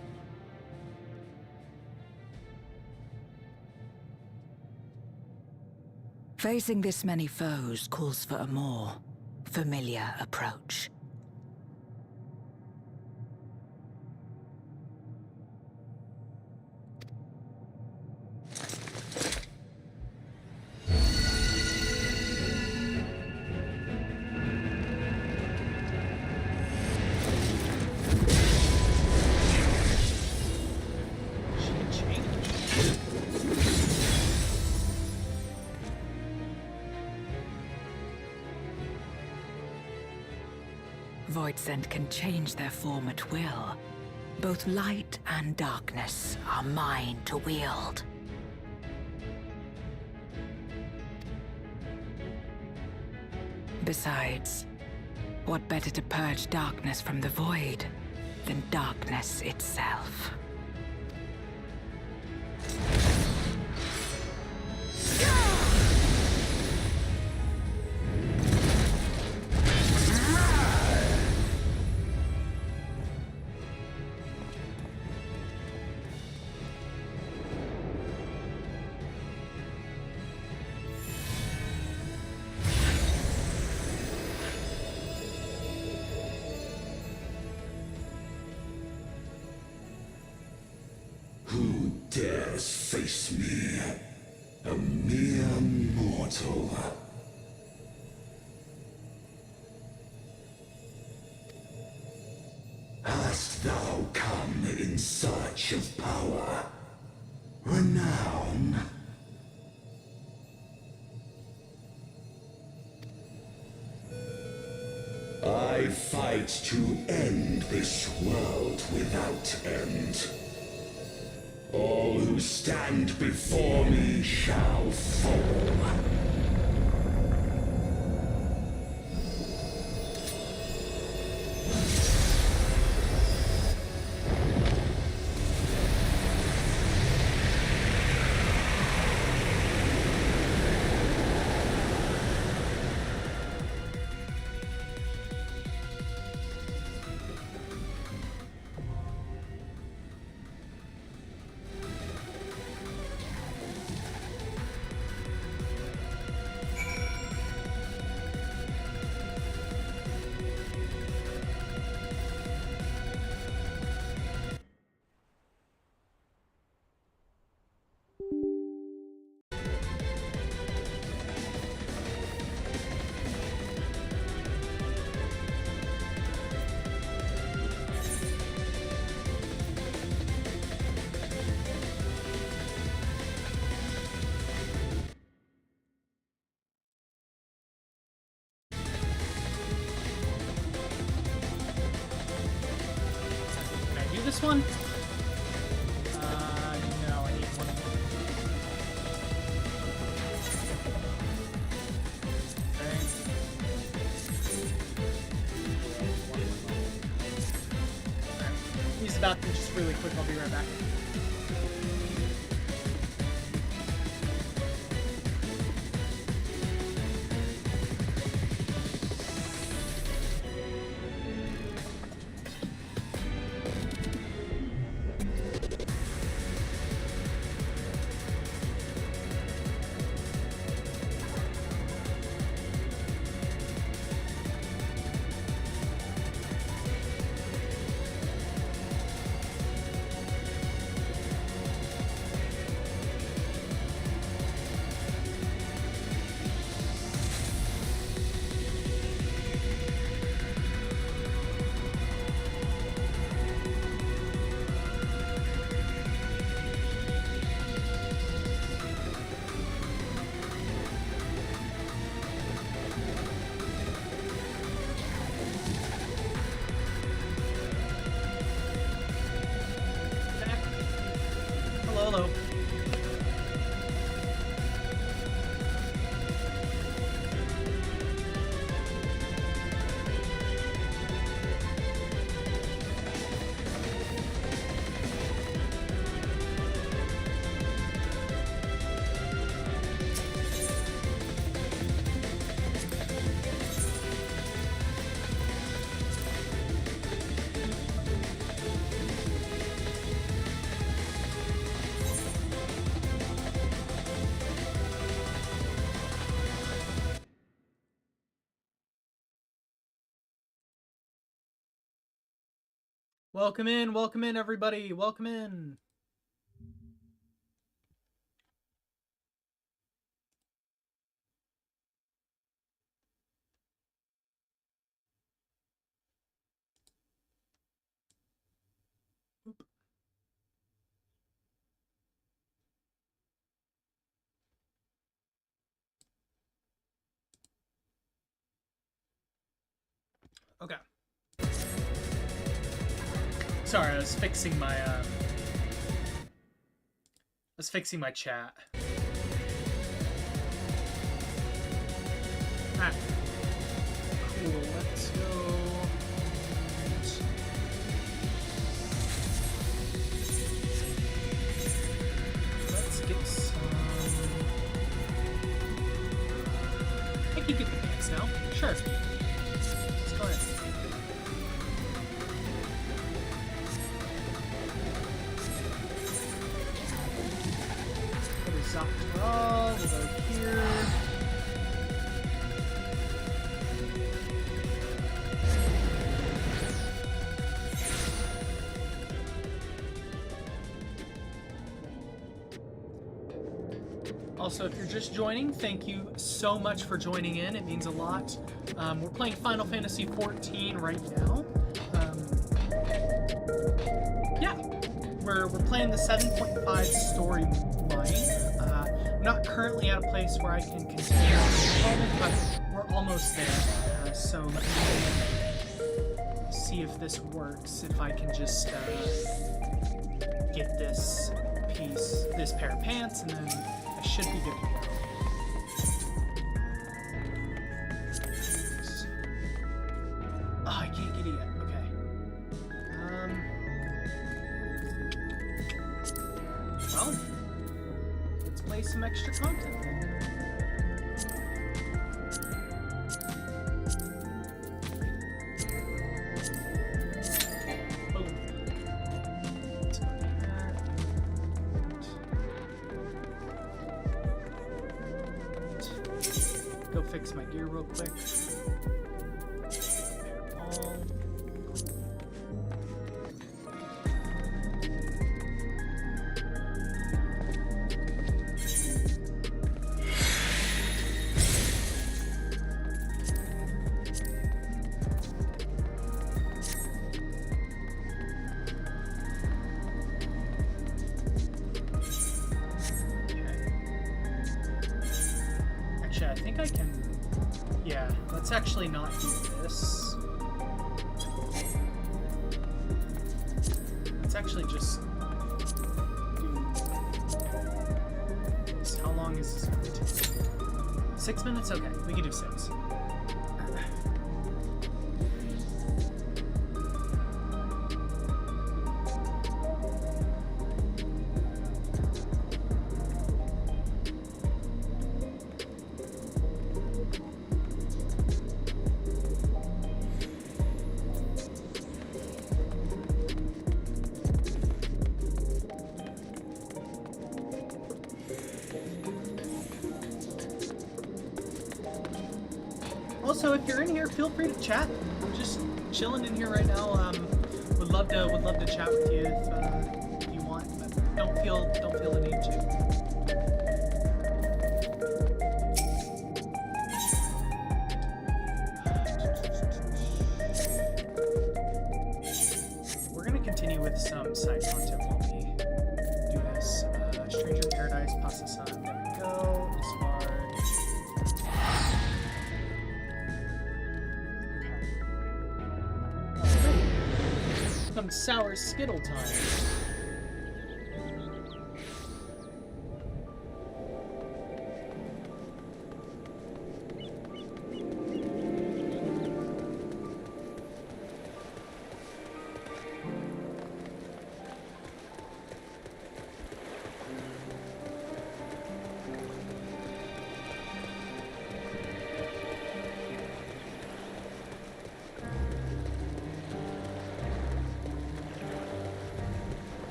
Facing this many foes calls for a more familiar approach. Voidsent can change their form at will. Both light and darkness are mine to wield. Besides, what better to purge darkness from the void than darkness itself? must face me, a mere mortal. Hast thou come in search of power, renown? I fight to end this world without end. All who stand before me shall fall. This one? No, I need one more. Okay. Use the bathroom just really quick, I'll be right back. Hello. Welcome in, everybody. Welcome in. Okay. Sorry, I was fixing my chat. Ah. Cool, let's go. Let's get some. I can get the pants now. Sure. Let's go ahead. We'll go here. Also, if you're just joining, thank you so much for joining in. It means a lot. We're playing Final Fantasy XIV right now. Yeah, we're playing the 7.5 storyline. I'm not currently at a place where I can continue at the moment, but we're almost there. So let me see if this works. If I can just get this pair of pants, and then I should be good to go. Oh, I can't get it yet. Okay. Well, let's play some extra content then. Go fix my gear real quick. All. I think I can... Yeah, let's actually not do this. Let's actually just do this. How long is this going to take? 6 minutes? Okay, we can do 6. Also, if you're in here, feel free to chat. I'm just chilling in here right now. Would love to chat with you if you want, but don't feel the need to. We're gonna continue with some side content while we do this. Stranger in Paradise, Pasta Sun. There we go. Discard. Some sour Skittle time.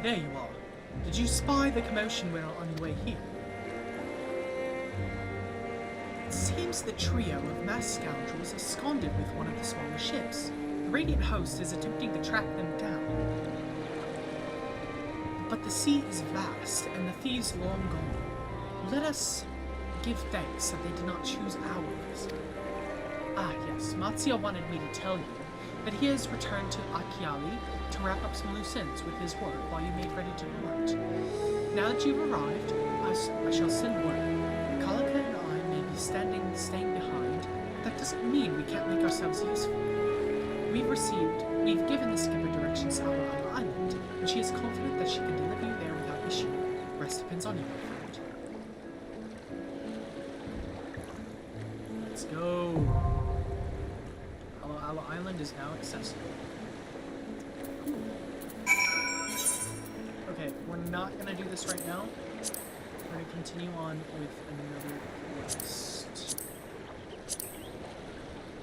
There you are. Did you spy the commotion we're on your way here? It seems the trio of masked scoundrels absconded with one of the smaller ships. The Radiant host is attempting to track them down. But the sea is vast, and the thieves long gone. Let us give thanks that they did not choose ours. Ah yes, Matsuya wanted me to tell you that he has returned to Akiali to wrap up some loose ends with his work while you made ready to depart. Now that you've arrived, I shall send word. Kalika and I may be staying behind. That doesn't mean we can't make ourselves useful. We've given the skipper directions to our island, and she is confident that she can deliver you there without issue. The rest depends on you, my friend. Let's go. Ala Island is now accessible. Okay, we're not gonna do this right now. We're gonna continue on with another quest.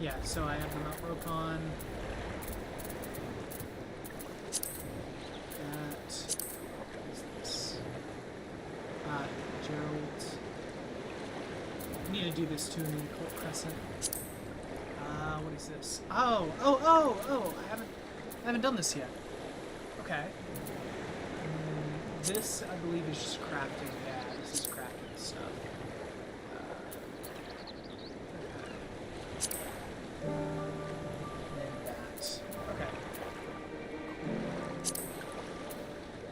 Yeah, so I have the Mount Rokon. That is this. Gerald. We need to do this to me, Colt Crescent. What is this? Oh! I haven't done this yet. Okay. This, I believe, is just crafting. Yeah, this is crafting stuff. And that. Okay.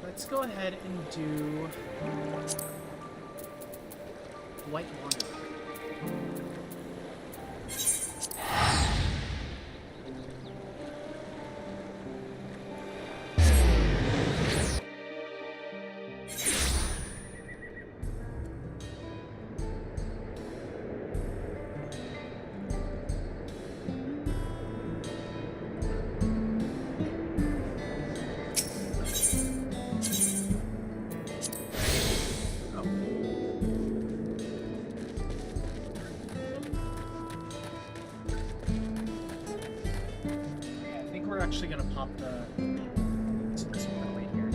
Let's go ahead and do white water. Actually gonna pop the this one right here.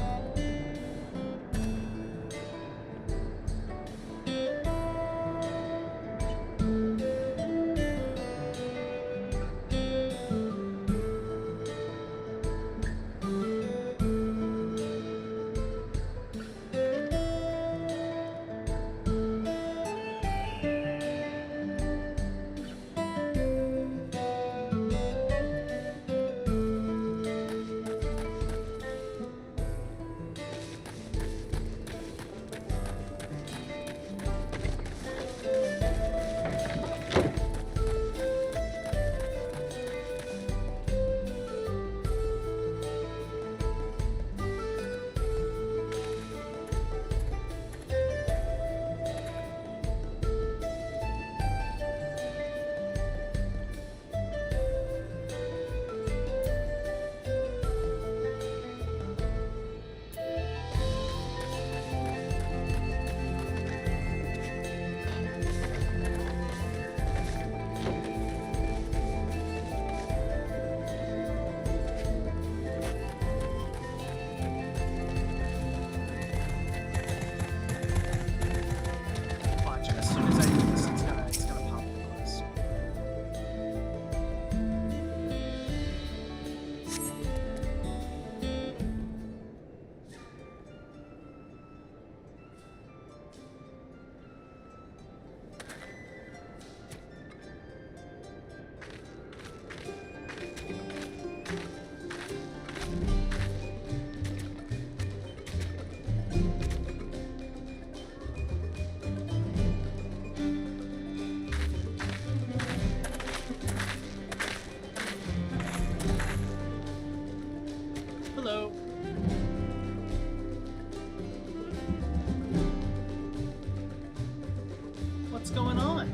going on?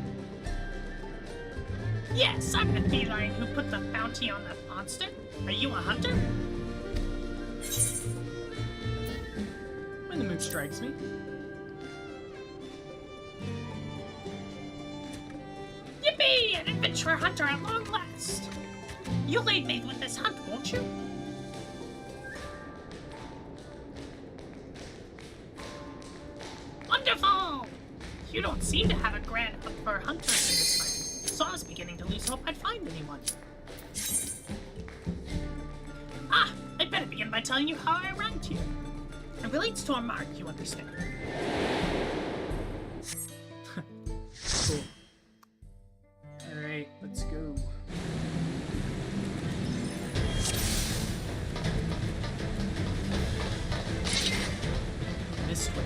Yes, I'm the feline who put the bounty on that monster. Are you a hunter? When the mood strikes me. Yippee! An adventurer hunter at long last! You'll aid me with this hunt, won't you? Wonderful! You don't seem to have a grand hunt for hunters in this land, so I was beginning to lose hope I'd find anyone. Ah! I'd better begin by telling you how I arrived here. It relates to a mark, you understand. Cool. Alright, let's go. This way.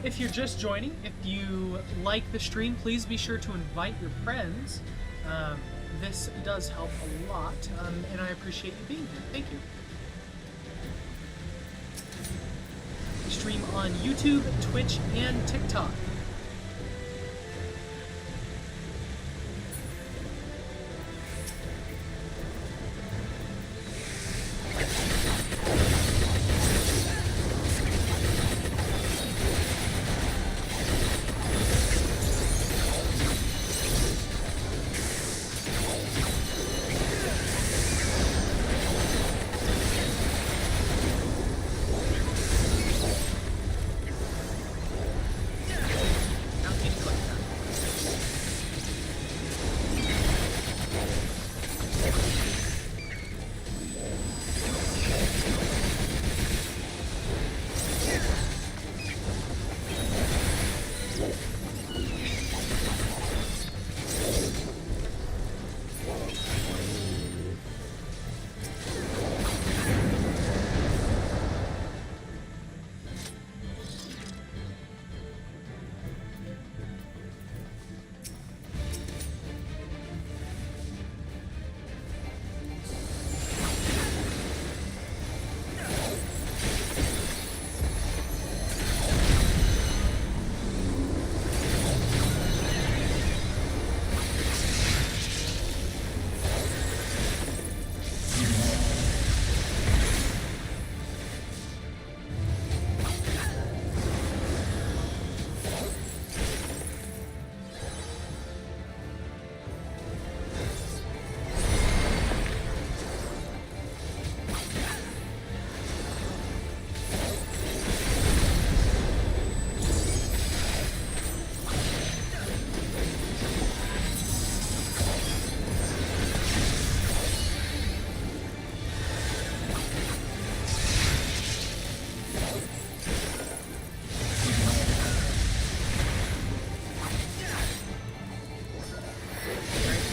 If you're just joining, if you like the stream, please be sure to invite your friends. This does help a lot, and I appreciate you being here. Thank you. We stream on YouTube, Twitch, and TikTok.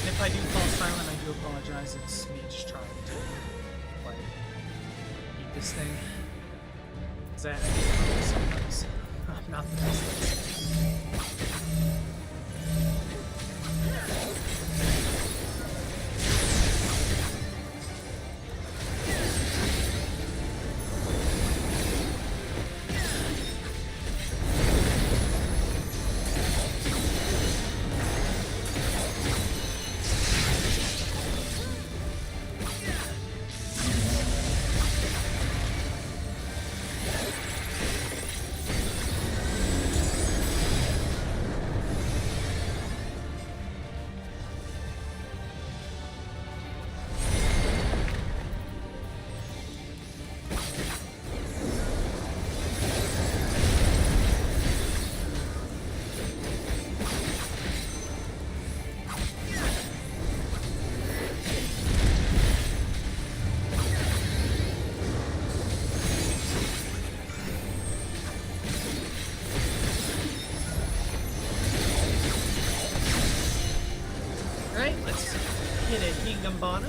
If I do fall silent, I do apologize. It's me just trying to, like, eat this thing. Because I get sometimes. I'm not the best. Gambana.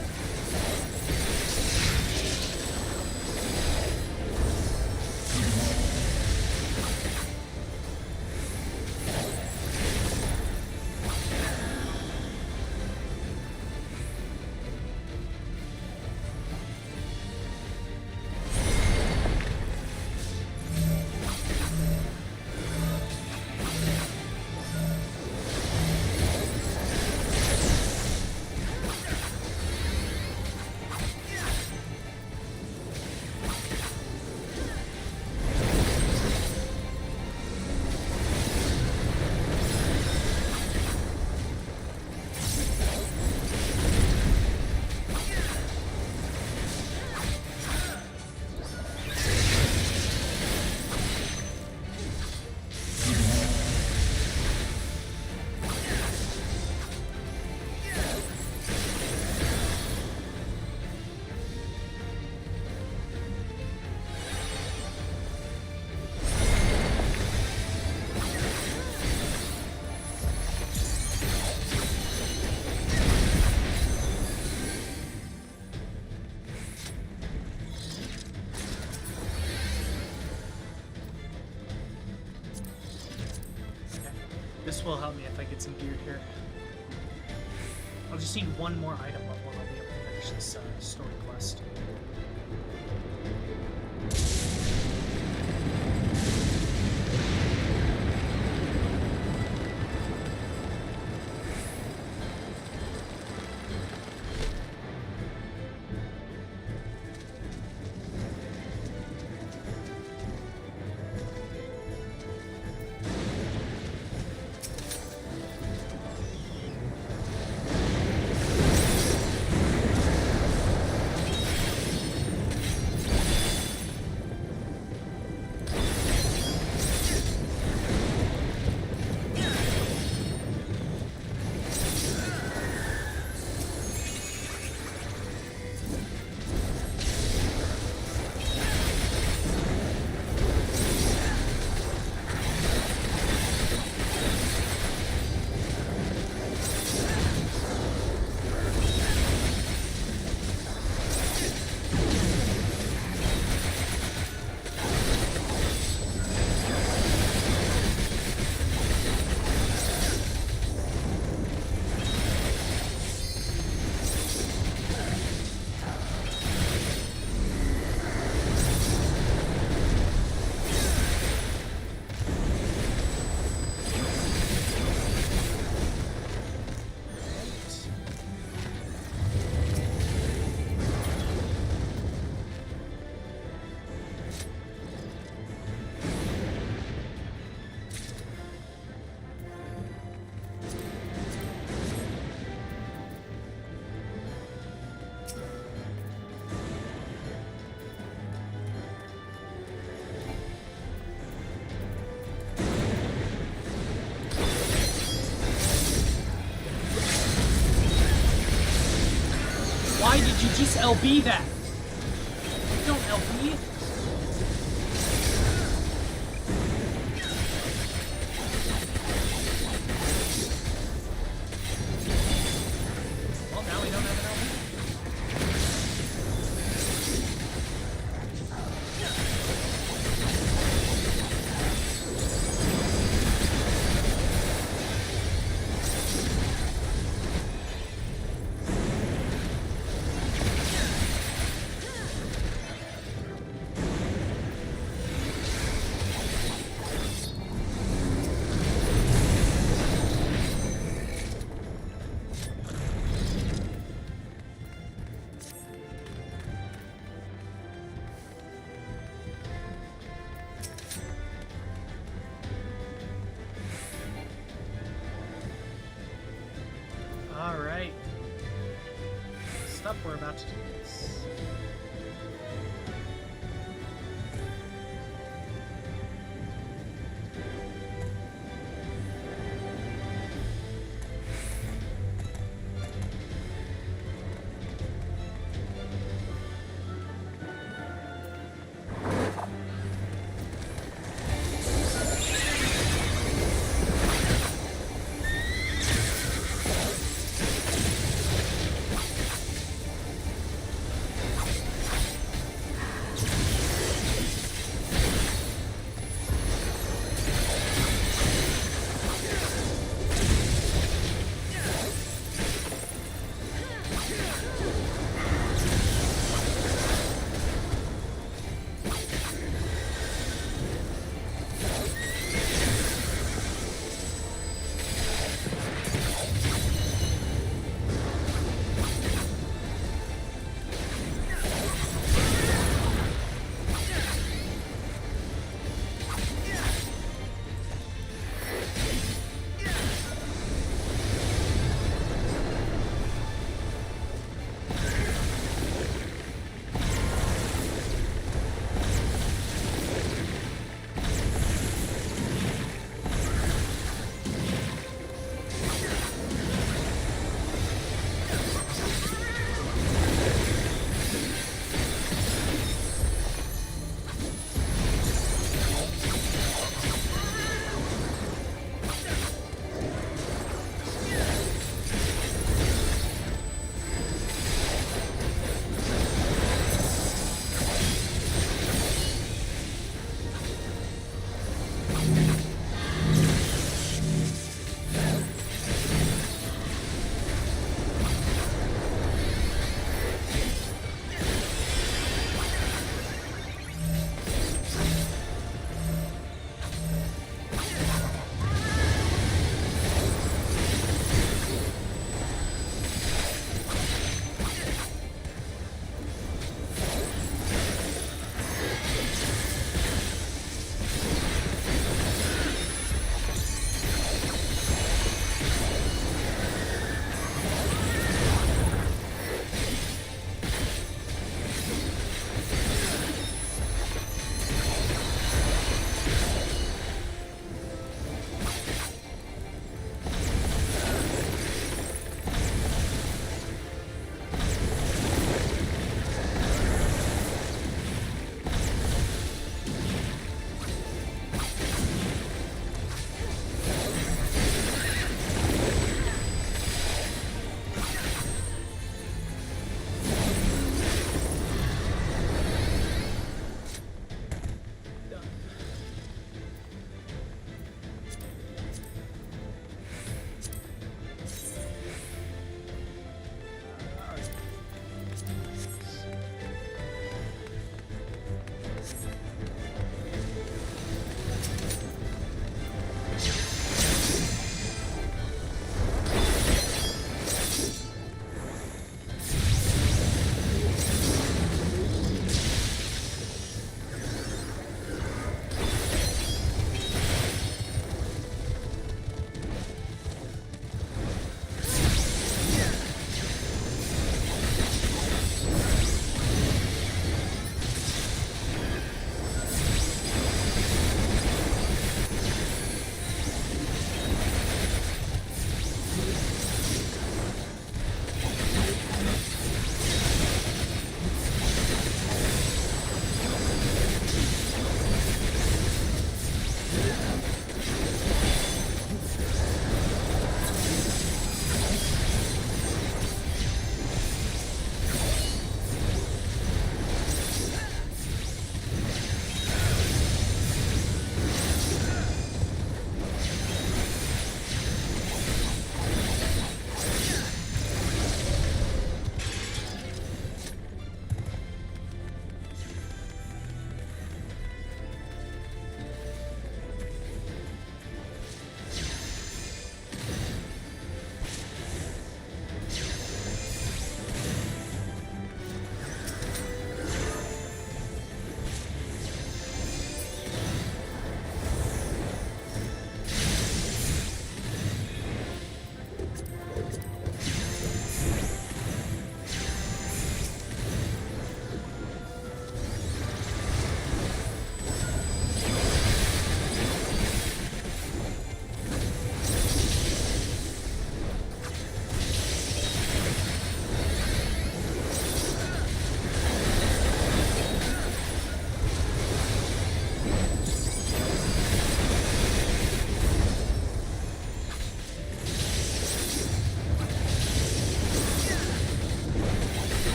This will help me if I get some gear here. I'll just need one more item level and I'll be able to finish this story quest. Why did you just LB that? Don't LB. Well, now we don't have an LB. Alright. Stop, we're about to do this.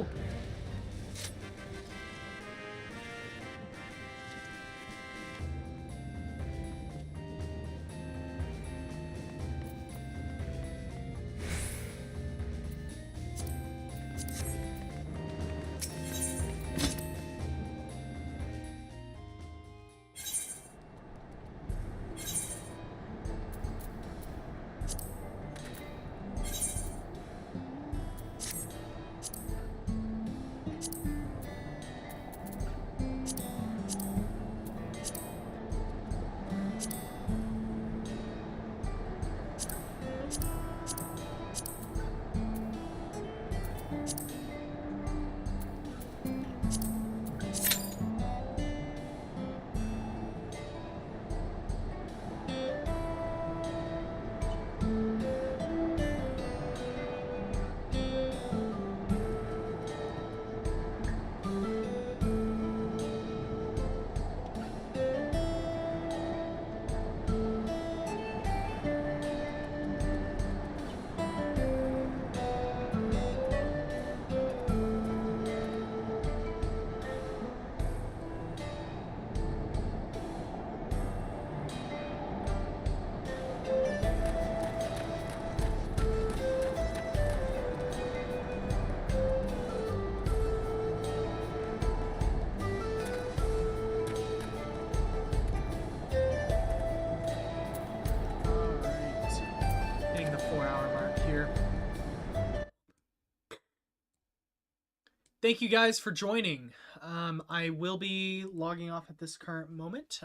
go! Thank you guys for joining. I will be logging off at this current moment.